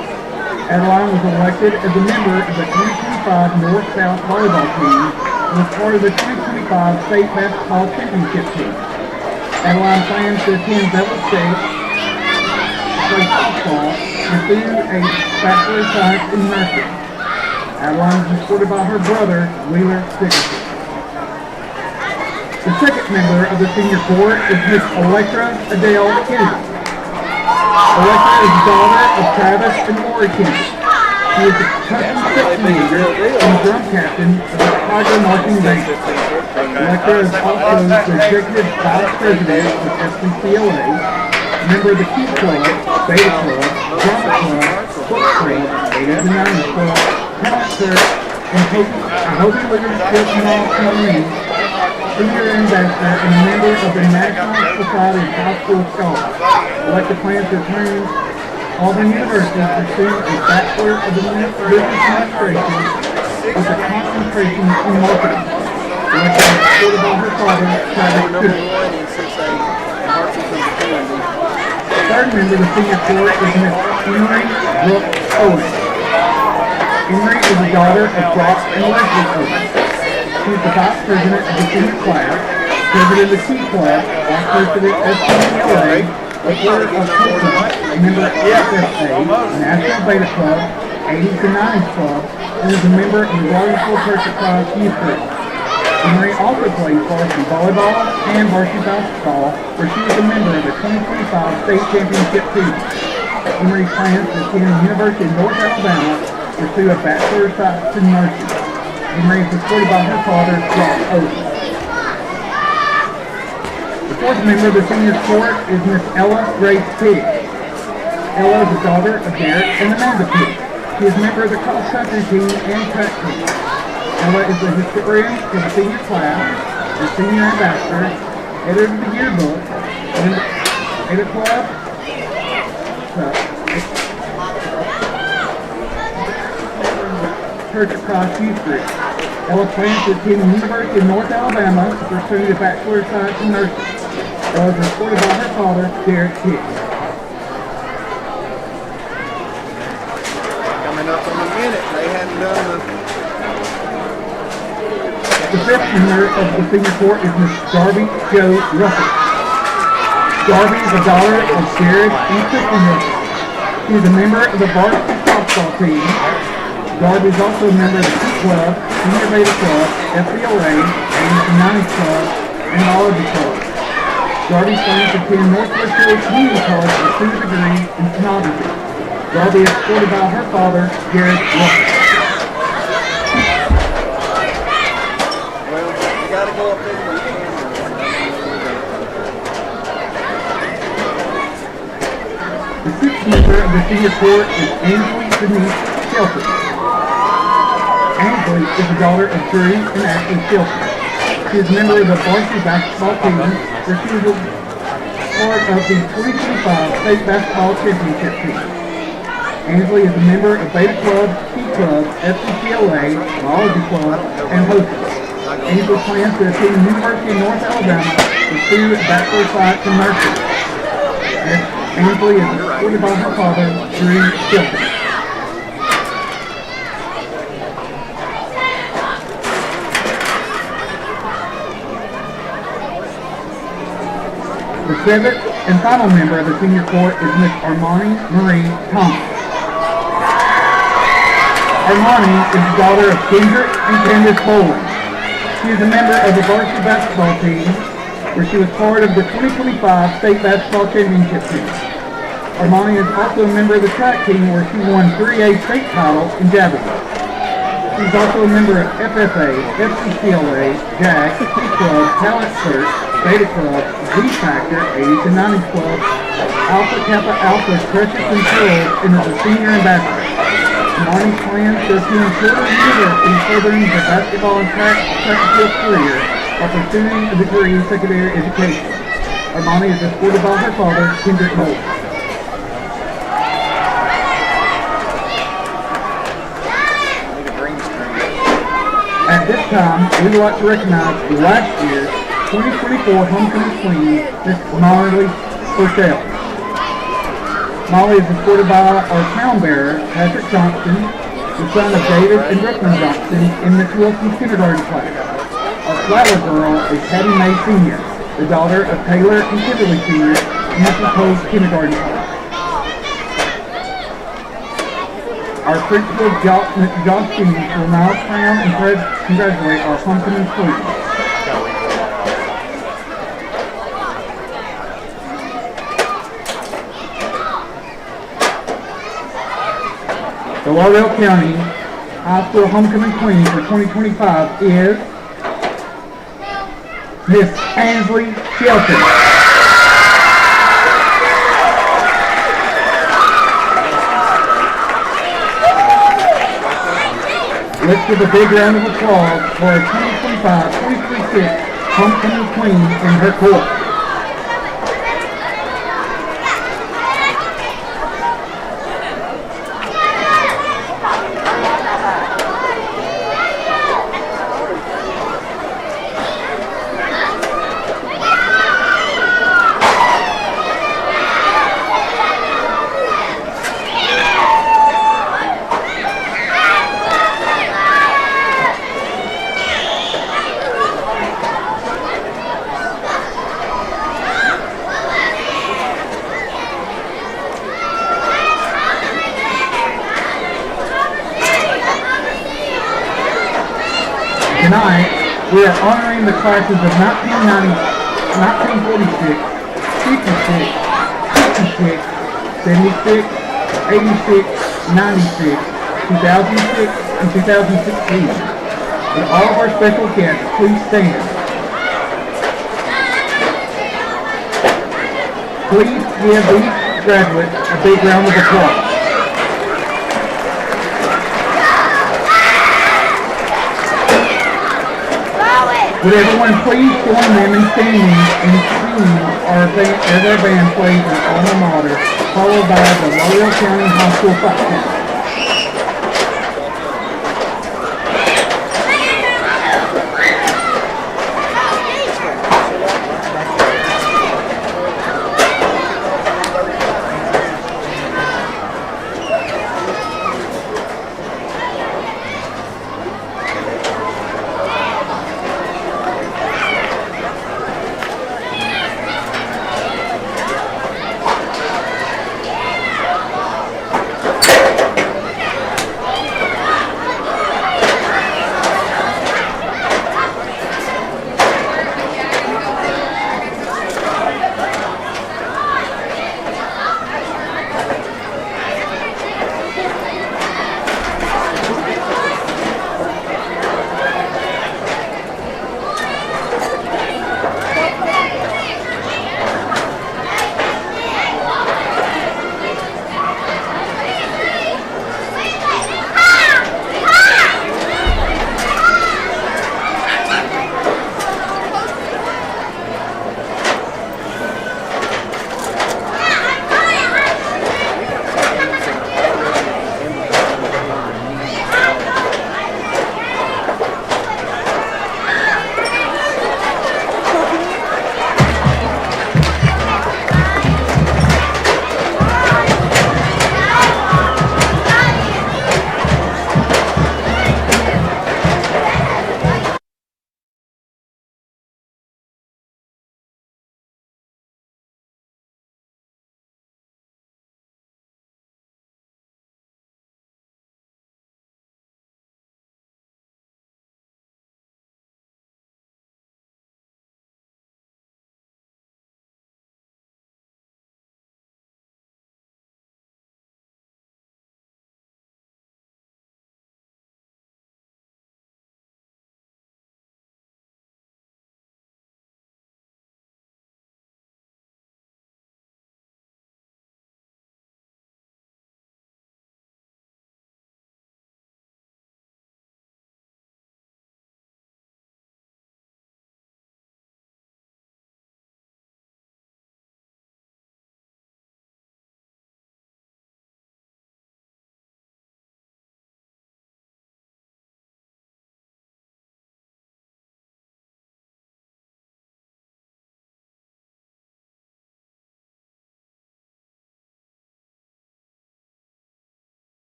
Adeline was elected as a member of the 2025 North-South volleyball team and was part of the 2025 State Basketball Championship team. Adeline plans to attend Bevel State, play softball, and pursue a Bachelor of Science in Nursing. Adeline is supported by her brother, Wheeler Dickerson. The second member of the senior court is Miss Electra Adele Kennedy. Electra is the daughter of Travis and Lori Kennedy. She is the cousin section leader and drum captain of the Tiger Marching Band. Electra is also the executive vice president of FCCLA, member of the Key Club, Beta Club, Drama Club, Book Club, 80s and 90s Club, Talent Church, and Hope Leadership Small Community, senior ambassador and a member of the National Society of High School Scholars. Electra plans to attend Auburn University pursued a Bachelor of Business Administration with a concentration in marketing. Which was supported by her father, Travis Cook. The third member of the senior court is Miss Emery Brooke Owen. Emery is the daughter of Brock and Leslie Owen. She is the vice president of the senior class, president of the T Club, vice president of SCCLA, a member of Coaching, member of FFA, National Beta Club, 80s and 90s Club, and is a member of the Lauderdale Church of Christ Youth Group. Emery also plays varsity volleyball and varsity basketball, where she is a member of the 2025 state championship team. Emery plans to attend the University of North Alabama to pursue a Bachelor of Science in Nursing. Emery is supported by her father, Rob Owen. The fourth member of the senior court is Miss Ella Grace Pigg. Ella is the daughter of Derek and Amanda Pigg. She is a member of the cross-country team and track team. Ella is the historian for the senior class, the senior ambassador, editor of the yearbook, and Beta Club, Church of Christ Youth Group. Ella plans to attend the University of North Alabama to pursue the Bachelor of Science in Nursing. Ella is supported by her father, Derek Hicks. Coming up in a minute, they hadn't done The fifth member of the senior court is Miss Darby Jo Russell. Darby is the daughter of Jared and Crystal Russell. She is a member of the varsity softball team. Darby is also a member of the T Club, Senior Beta Club, FCLA, 80s and 90s Club, and Biology Club. Darby plans to attend Northwest Philly Community College with a degree in stenography. Darby is supported by her father, Jared Russell. Gotta go up there to the The sixth member of the senior court is Ansley Denise Shelton. Ansley is the daughter of Drew and Ashley Shelton. She is a member of the varsity basketball team, where she was a part of the 2025 state basketball championship team. Ansley is a member of Beta Club, T Club, FCCLA, Biology Club, and Hostess. Ansley plans to attend the University of North Alabama to pursue a Bachelor of Science in Nursing. Ansley is supported by her father, Drew Shelton. The seventh and final member of the senior court is Miss Armani Marie Thompson. Armani is the daughter of Kendrick and Candace Boland. She is a member of the varsity basketball team, where she was part of the 2025 state basketball championship team. Armani is also a member of the track team, where she won 3A state titles in javelin. She's also a member of FFA, FCCLA, JAG, T Club, Talent Search, Beta Club, Z Factor, 80s and 90s Club, Alpha Kappa Alpha, Precious and Pearls, and is a senior ambassador. Armani plans to attend Florida University, furthering her basketball and track and field career while pursuing a degree in secondary education. Armani is supported by her father, Kendrick Boland. At this time, we would like to recognize the last year's 2024 Homecoming Queen, Miss Molly Burchell. Molly is supported by our town bearer, Patrick Johnston, the son of David and Brooklyn Johnston, in Miss Wilson's kindergarten class. Our flower girl is Hattie Mae Sr., the daughter of Taylor and Kimberly Sr., in Mrs. Poe's kindergarten class. Our principal, Josh Jennings, will now crown and congratulate our homecoming queen. The Lauderdale County High School Homecoming Queen for 2025 is Miss Ansley Shelton. Let's give a big round of applause for our 2025-2026 Homecoming Queen in her court. Tonight, we are honoring the classes of 1946, 56, 66, 76, 86, 96, 2006, and 2016. Would all of our special guests please stand? Please give these graduates a big round of applause. Would everyone please join them in singing and singing as our band plays an alma mater, followed by the Lauderdale County High School Football.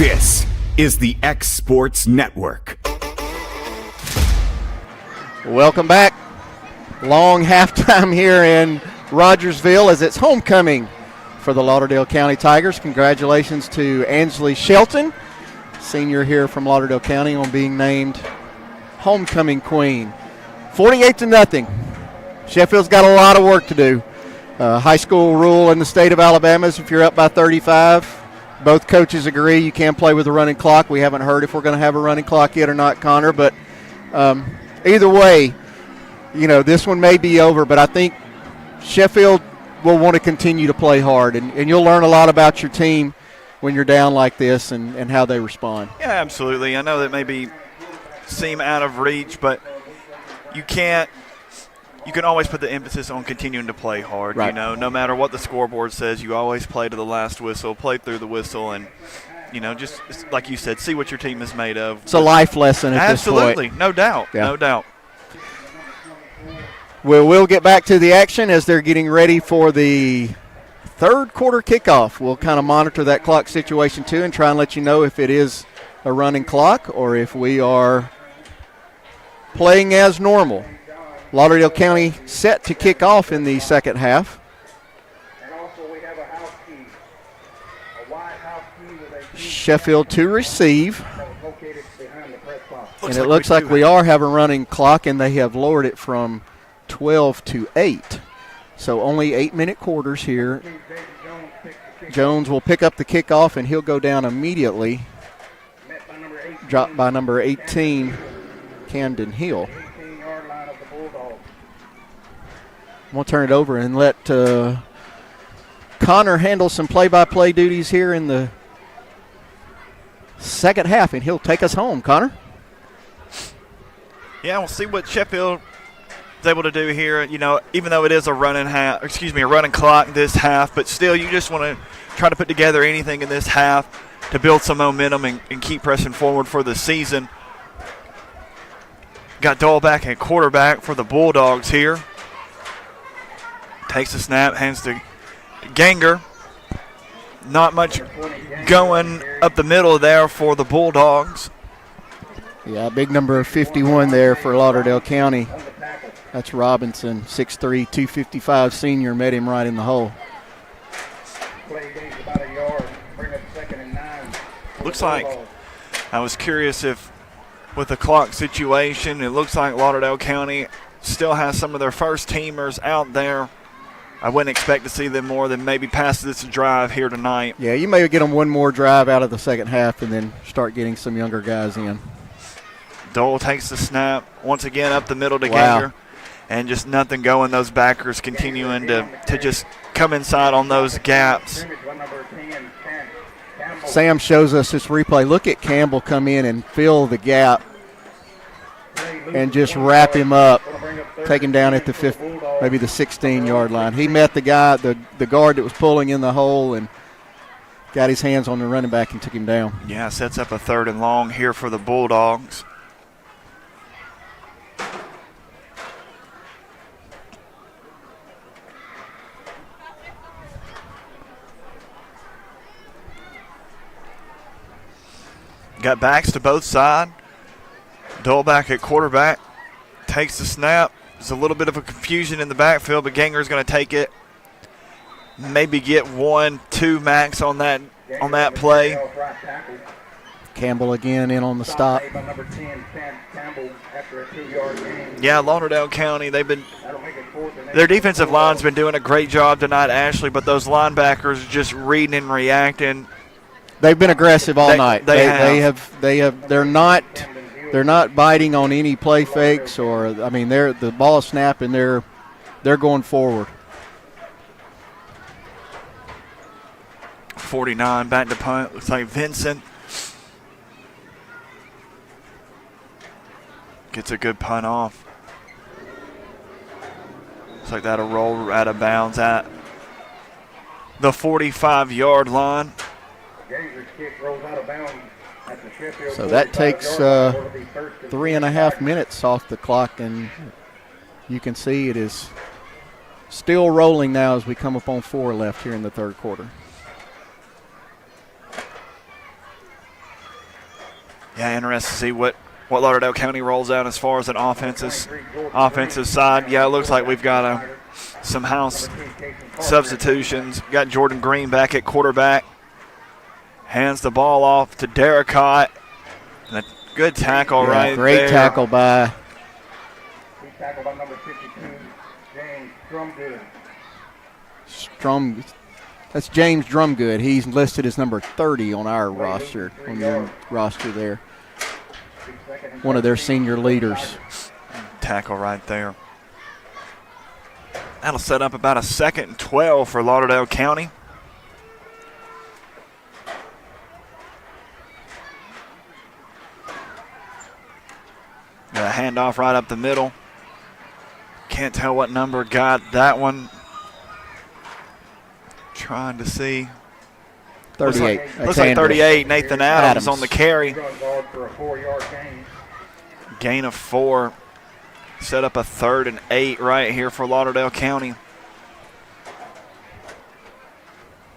This is the X Sports Network. Welcome back. Long halftime here in Rogersville as it's homecoming for the Lauderdale County Tigers. Congratulations to Ansley Shelton, senior here from Lauderdale County, on being named homecoming queen. 48-0. Sheffield's got a lot of work to do. High school rule in the state of Alabama is if you're up by 35, both coaches agree you can play with a running clock. We haven't heard if we're going to have a running clock yet or not, Connor, but either way, this one may be over, but I think Sheffield will want to continue to play hard, and you'll learn a lot about your team when you're down like this and how they respond. Yeah, absolutely. I know that maybe seem out of reach, but you can always put the emphasis on continuing to play hard. Right. No matter what the scoreboard says, you always play to the last whistle, play through the whistle, and just like you said, see what your team is made of. It's a life lesson at this point. Absolutely, no doubt, Yeah. no doubt. We'll get back to the action as they're getting ready for the third quarter kickoff. We'll kind of monitor that clock situation too and try and let you know if it is a running clock or if we are playing as normal. Lauderdale County set to kick off in the second half. And also we have a house key, a white house key with a key Sheffield to receive. that was located behind the press box. And it looks like we are having a running clock, and they have lowered it from 12 to 8. So only 8-minute quarters here. Jones will pick up the kickoff, and he'll go down immediately. Dropped by number 18, Camden Hill. We'll turn it over and let Connor handle some play-by-play duties here in the second half, and he'll take us home. Connor? Yeah, we'll see what Sheffield is able to do here. Even though it is a running clock this half, but still, you just want to try to put together anything in this half to build some momentum and keep pressing forward for the season. Got Dole back at quarterback for the Bulldogs here. Takes the snap, hands to Ganger. Not much going up the middle there for the Bulldogs. Yeah, a big number of 51 there for Lauderdale County. That's Robinson, 6'3", 255 senior, met him right in the hole. Looks like, I was curious if with the clock situation, it looks like Lauderdale County still has some of their first teamers out there. I wouldn't expect to see them more than maybe past this drive here tonight. Yeah, you may get them one more drive out of the second half and then start getting some younger guys in. Dole takes the snap once again up the middle to Ganger, and just nothing going. Those backers continuing to just come inside on those gaps. Sam shows us this replay. Look at Campbell come in and fill the gap and just wrap him up, take him down at the maybe the 16-yard line. He met the guy, the guard that was pulling in the hole, and got his hands on the running back and took him down. Yeah, sets up a 3rd and long here for the Bulldogs. Got backs to both sides. Dole back at quarterback. Takes the snap. There's a little bit of a confusion in the backfield, but Ganger's going to take it. Maybe get 1-2 max on that play. Campbell again in on the stop. Yeah, Lauderdale County, their defensive line's been doing a great job tonight, Ashley, but those linebackers just reading and reacting. They've been aggressive all night. They're not biting on any play fakes the ball is snapping. They're going forward. 49 back to punt. Looks like Vincent gets a good punt off. Looks like that'll roll out of bounds at the 45-yard line. So that takes 3.5 minutes off the clock, and you can see it is still rolling now as we come up on 4 left here in the third quarter. Yeah, interested to see what Lauderdale County rolls out as far as an offensive side. Yeah, it looks like we've got some house substitutions. Got Jordan Green back at quarterback. Hands the ball off to Derricott. And a good tackle right great there. Tackle by Tackled by number 52, James Drumgood. That's James Drumgood. He's listed as number 30 on our roster, on your roster there. One of their senior leaders. Tackle right there. That'll set up about a 2nd and 12 for Lauderdale County. Got a handoff right up the middle. Can't tell what number got that one. Trying to see. 38. Looks like 38. Nathan Adams on the carry. For a 4-yard gain. Gain of 4. Set up a 3rd and 8 right here for Lauderdale County.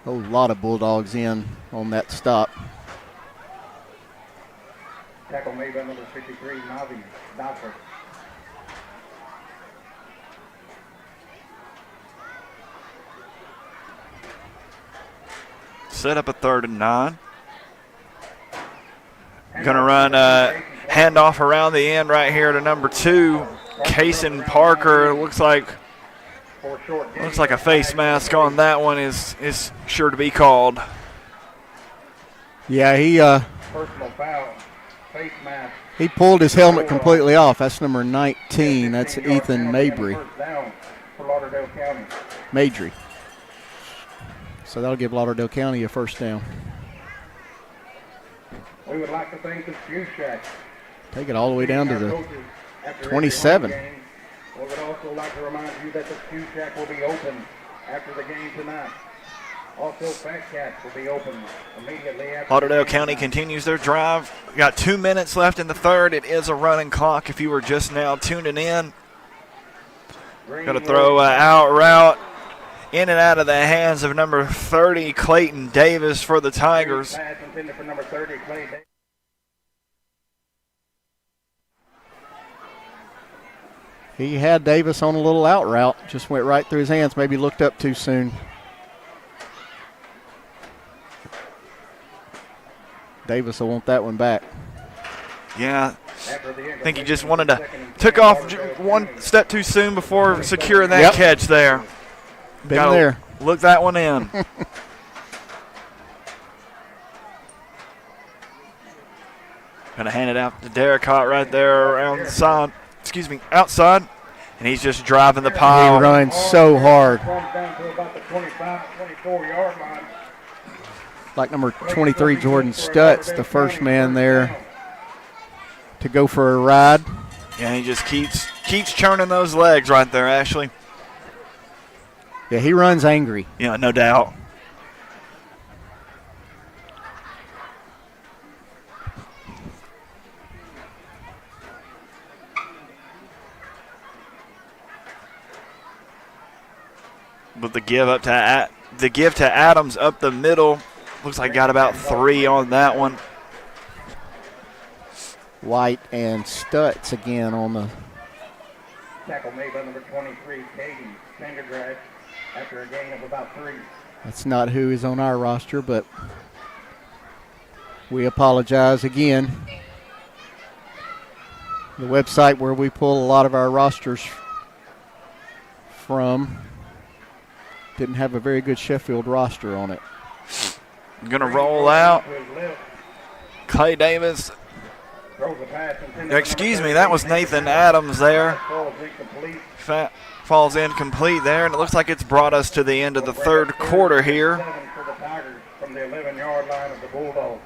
A lot of Bulldogs in on that stop. Tackle made by number 53, Navi Dodford. Set up a 3rd and 9. Going to run a handoff around the end right here to number 2, Kason Parker. Looks like a face mask on that one is sure to be called. Yeah, Personal foul, face mask. he pulled his helmet completely off. That's number 19. That's Ethan Mabry. First down for Lauderdale County. Madry. So that'll give Lauderdale County a first down. We would like to thank the Shoe Shack. Take it all the way down to the 27. We would also like to remind you that the Shoe Shack will be open after the game tonight. Also, Fat Cats will be open immediately after. Lauderdale County continues their drive. We got 2 minutes left in the 3rd. It is a running clock if you were just now tuning in. Got to throw an out route in and out of the hands of number 30, Clayton Davis for the Tigers. Pass intended for number 30, Clay Davis. He had Davis on a little out route. Just went right through his hands. Maybe looked up too soon. Davis will want that one back. Yeah, I think he just took off one step too soon before securing that catch there. Been there. Look that one in. Gonna hand it out to Derricott right there around the side. Outside. And he's just driving the pile. He runs so hard. Down to about the 25, 24-yard line. Like number 23, Jordan Stutz, the first man there to go for a ride. Yeah, he just keeps churning those legs right there, Ashley. Yeah, he runs angry. Yeah, no doubt. But the give to Adams up the middle. Looks like got about 3 on that one. White and Stutz again on the Tackle made by number 23, Katie Pendergrass, after a gain of about 3. That's not who is on our roster, but we apologize again. The website where we pull a lot of our rosters from didn't have a very good Sheffield roster on it. Going to roll out. Clay Davis. Excuse me, that was Nathan Adams there. Falls incomplete there, and it looks like it's brought us to the end of the 3rd quarter here. From the 11-yard line of the Bulldogs.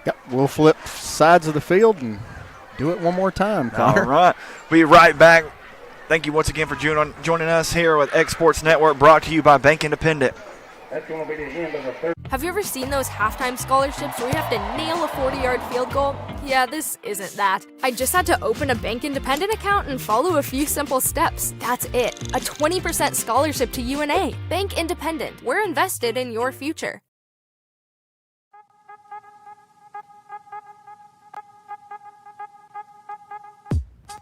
Yep, we'll flip sides of the field and do it one more time, Connor. All right. We'll be right back. Thank you once again for joining us here with X Sports Network, brought to you by Bank Independent. That's going to be the end of the 3rd. Have you ever seen those halftime scholarships where you have to nail a 40-yard field goal? Yeah, this isn't that. I just had to open a Bank Independent account and follow a few simple steps. That's it. A 20% scholarship to UNA. Bank Independent. We're invested in your future.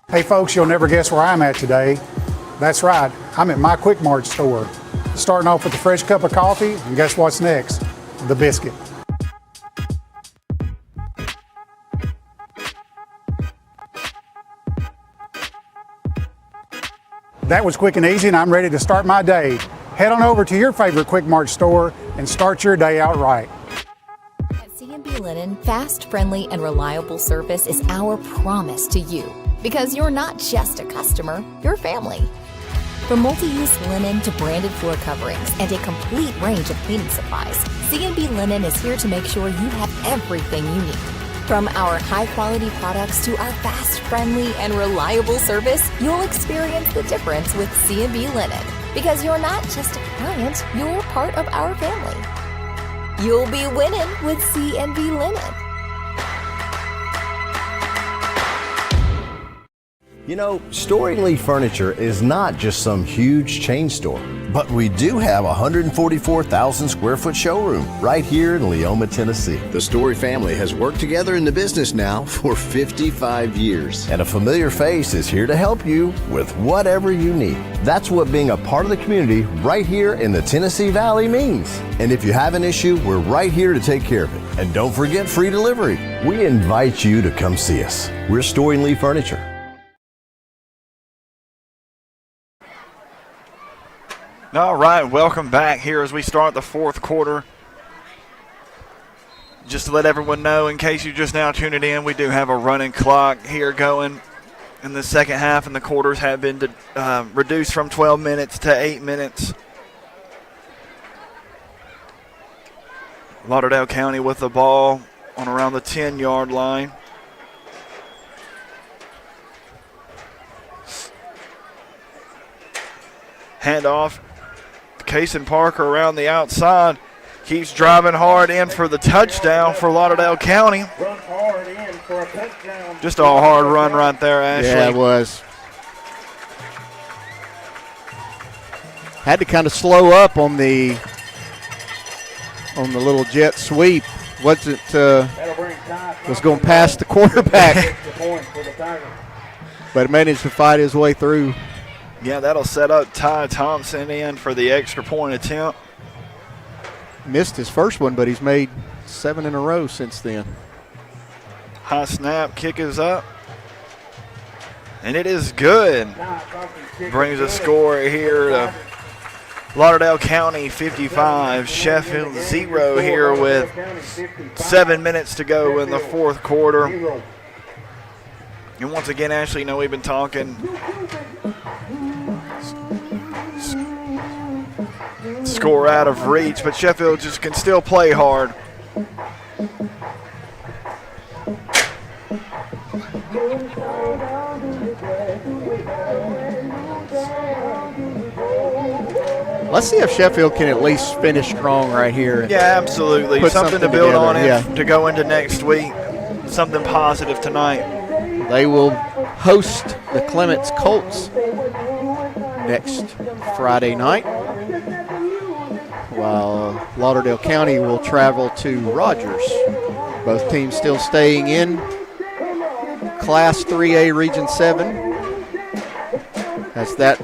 Hey folks, you'll never guess where I'm at today. That's right, I'm at my Quick Mart store. Starting off with a fresh cup of coffee, and guess what's next? The biscuit. That was quick and easy, and I'm ready to start my day. Head on over to your favorite Quick Mart store and start your day out right. At C&B Linen, fast, friendly, and reliable service is our promise to you. Because you're not just a customer, you're family. From multi-use linen to branded floor coverings and a complete range of cleaning supplies, C&B Linen is here to make sure you have everything you need. From our high-quality products to our fast, friendly, and reliable service, you'll experience the difference with C&B Linen. Because you're not just a client, you're part of our family. You'll be winning with C&B Linen. You know, Storing Lee Furniture is not just some huge chain store, but we do have a 144,000 square foot showroom right here in Leoma, Tennessee. The Story family has worked together in the business now for 55 years. And a familiar face is here to help you with whatever you need. That's what being a part of the community right here in the Tennessee Valley means. And if you have an issue, we're right here to take care of it. And don't forget free delivery. We invite you to come see us. We're Storing Lee Furniture. All right, welcome back here as we start the fourth quarter. Just to let everyone know, in case you just now tuned in, we do have a running clock here going in the second half, and the quarters have been reduced from 12 minutes to 8 minutes. Lauderdale County with the ball on around the 10-yard line. Handoff. Kason Parker around the outside. Keeps driving hard in for the touchdown for Lauderdale County. Run hard in for a touchdown. Just a hard run right there, Ashley. Yeah, it was. Had to kind of slow up on the little jet sweep. Was going past the quarterback. But managed to fight his way through. Yeah, that'll set up Ty Thompson in for the extra point attempt. Missed his first one, but he's made 7 in a row since then. High snap, kick is up. And it is good. Brings a score here to Lauderdale County 55, Sheffield 0 here with 7 minutes to go in the fourth quarter. And once again, Ashley, you know we've been talking score out of reach, but Sheffield just can still play hard. Let's see if Sheffield can at least finish strong right here. Yeah, absolutely. Put Something to build together. on it Yeah. to go into next week. Something positive tonight. They will host the Clements Colts next Friday night, while Lauderdale County will travel to Rogers. Both teams still staying in Class 3A Region 7. As that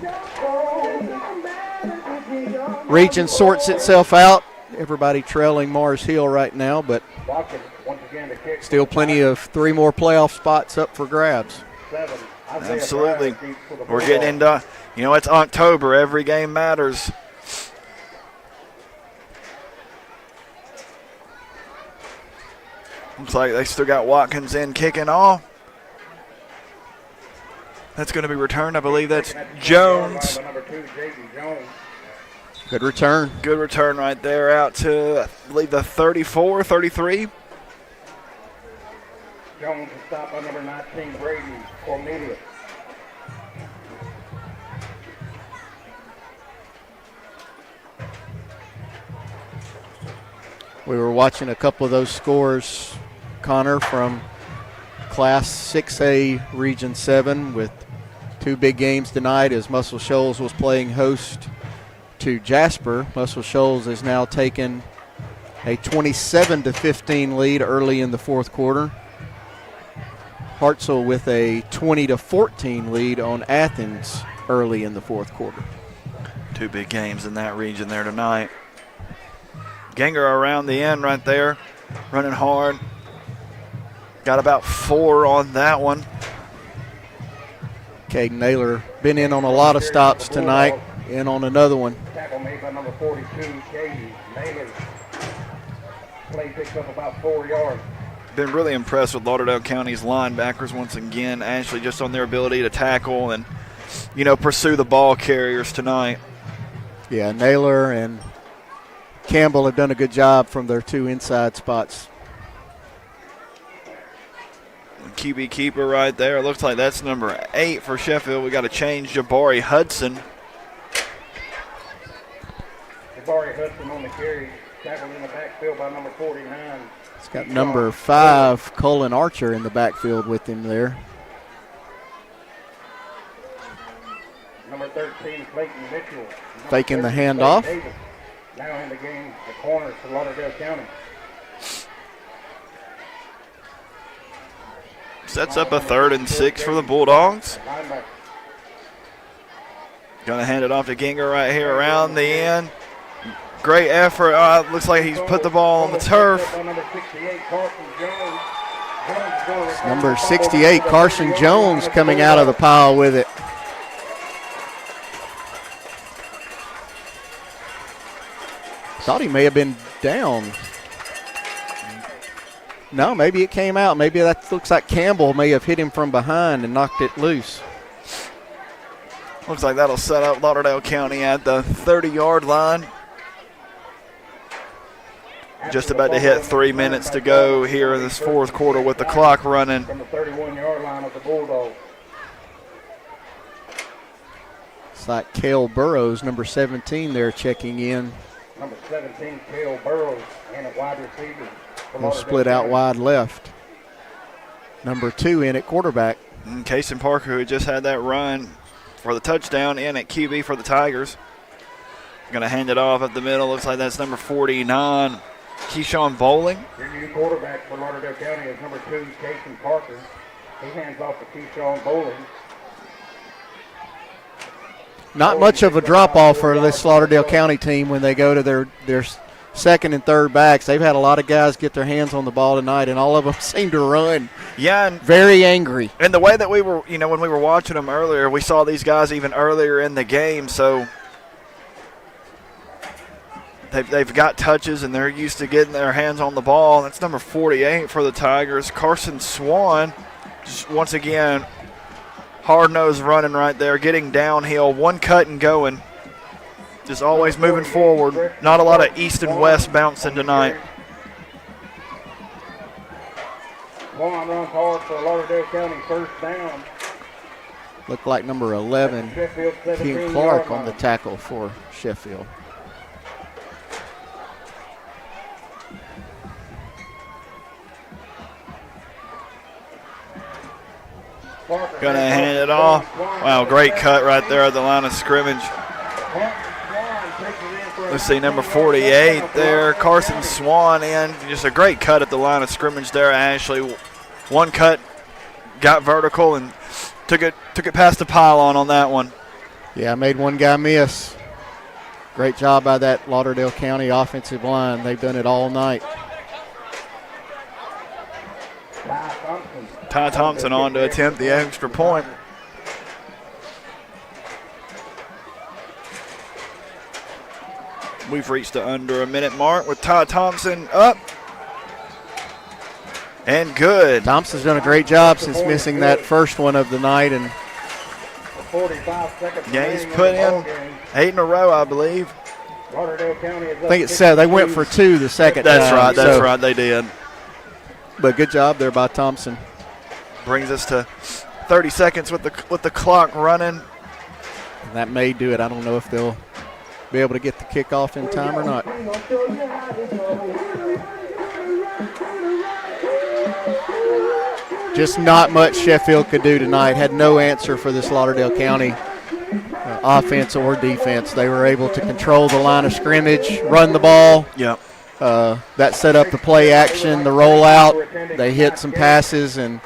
region sorts itself out, everybody trailing Mars Hill right now, but still plenty of 3 more playoff spots up for grabs. Absolutely. We're getting into, it's October. Every game matters. Looks like they still got Watkins in kicking off. That's going to be returned. I believe that's Jones. Good return. Good return right there out to, I believe, the 34, 33. Jones is stopped by number 19, Brady Cornelius. We were watching a couple of those scores, Connor, from Class 6A Region 7 with 2 big games tonight as Muscle Shoals was playing host to Jasper. Muscle Shoals has now taken a 27-15 lead early in the fourth quarter. Hartselle with a 20-14 lead on Athens early in the fourth quarter. Two big games in that region there tonight. Ganger around the end right there, running hard. Got about 4 on that one. Caden Naylor been in on a lot of stops tonight, in on another one. Tackle made by number 42, Caden Naylor. Play picks up about 4 yards. Been really impressed with Lauderdale County's linebackers once again, Ashley, just on their ability to tackle and, pursue the ball carriers tonight. Yeah, Naylor and Campbell have done a good job from their 2 inside spots. QB keeper right there. Looks like that's number 8 for Sheffield. We got to change Jabari Hudson. Jabari Hudson on the carry. Tackled in the backfield by number 49. He's got number 5, Colin Archer, in the backfield with him there. Number 13, Clayton Mitchell. Faking the handoff. Now in the game, the corners for Lauderdale County. Sets up a 3rd and 6 for the Bulldogs. Gonna hand it off to Ginger right here around the end. Great effort. Looks like he's put the ball on the turf. Number 68, Carson Jones, coming out of the pile with it. Thought he may have been down. No, maybe it came out. Maybe that looks like Campbell may have hit him from behind and knocked it loose. Looks like that'll set up Lauderdale County at the 30-yard line. Just about to hit 3 minutes to go here in this fourth quarter with the clock running. From the 31-yard line of the Bulldogs. It's like Cale Burrows, number 17 there, checking in. Number 17, Cale Burrows, and a wide receiver. We'll split out wide left. Number 2 in at quarterback. And Kason Parker, who just had that run for the touchdown, in at QB for the Tigers. Going to hand it off up the middle. Looks like that's number 49, Keyshawn Bowling. Your new quarterback for Lauderdale County is number 2, Kason Parker. He hands off to Keyshawn Bowling. Not much of a drop-off for this Lauderdale County team when they go to their second and third backs. They've had a lot of guys get their hands on the ball tonight, and all of them seem to run. Yeah, and very angry. And the way that we were, when we were watching them earlier, we saw these guys even earlier in the game. So they've got touches, and they're used to getting their hands on the ball. That's number 48 for the Tigers, Carson Swan. Just once again, hard-nosed running right there, getting downhill, one cut and going. Just always moving forward. Not a lot of east and west bouncing tonight. Swan runs hard for Lauderdale County first down. Looked like number 11, King Clark, on the tackle for Sheffield. Gonna hand it off. Wow, great cut right there at the line of scrimmage. Let's see, number 48 there, Carson Swan in. Just a great cut at the line of scrimmage there, Ashley. One cut, got vertical, and took it past the pylon on that one. Yeah, made one guy miss. Great job by that Lauderdale County offensive line. They've done it all night. Ty Thompson on to attempt the extra point. We've reached the under a minute mark with Ty Thompson up. And good. Thompson's done a great job since missing that first one of the night. And 45 seconds. Yeah, he's put in 8 in a row, I believe. Lauderdale County is I think it's 7. They went for 2 the second That's time. That's right, they did. But good job there by Thompson. Brings us to 30 seconds with the clock running. And that may do it. I don't know if they'll be able to get the kickoff in time or not. Just not much Sheffield could do tonight. Had no answer for this Lauderdale County offense or defense. They were able to control the line of scrimmage, run the ball. Yep. That set up the play action, the rollout. They hit some passes, and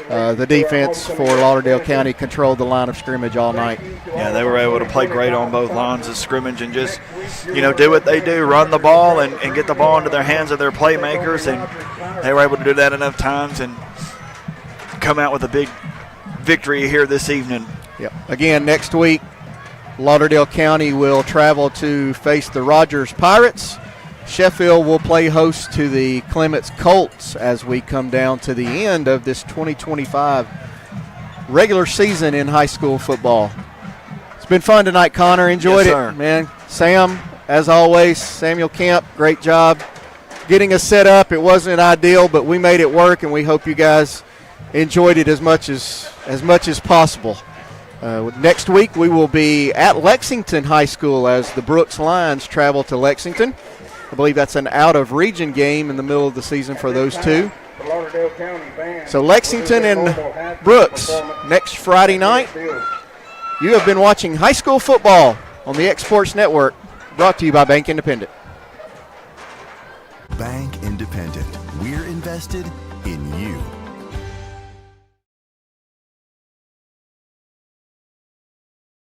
the defense for Lauderdale County controlled the line of scrimmage all night. Yeah, they were able to play great on both lines of scrimmage and just, do what they do, run the ball and get the ball into their hands of their playmakers. And they were able to do that enough times and come out with a big victory here this evening. Yep. Again, next week, Lauderdale County will travel to face the Rogers Pirates. Sheffield will play host to the Clements Colts as we come down to the end of this 2025 regular season in high school football. It's been fun tonight, Connor. Enjoyed it, man. Sam, as always, Samuel Kemp, great job getting us set up. It wasn't ideal, but we made it work, and we hope you guys enjoyed it as much as possible. Next week we will be at Lexington High School as the Brooks Lions travel to Lexington. I believe that's an out-of-region game in the middle of the season for those two. So Lexington and Brooks next Friday night. You have been watching high school football on the X Sports Network, brought to you by Bank Independent. Bank Independent. We're invested in you.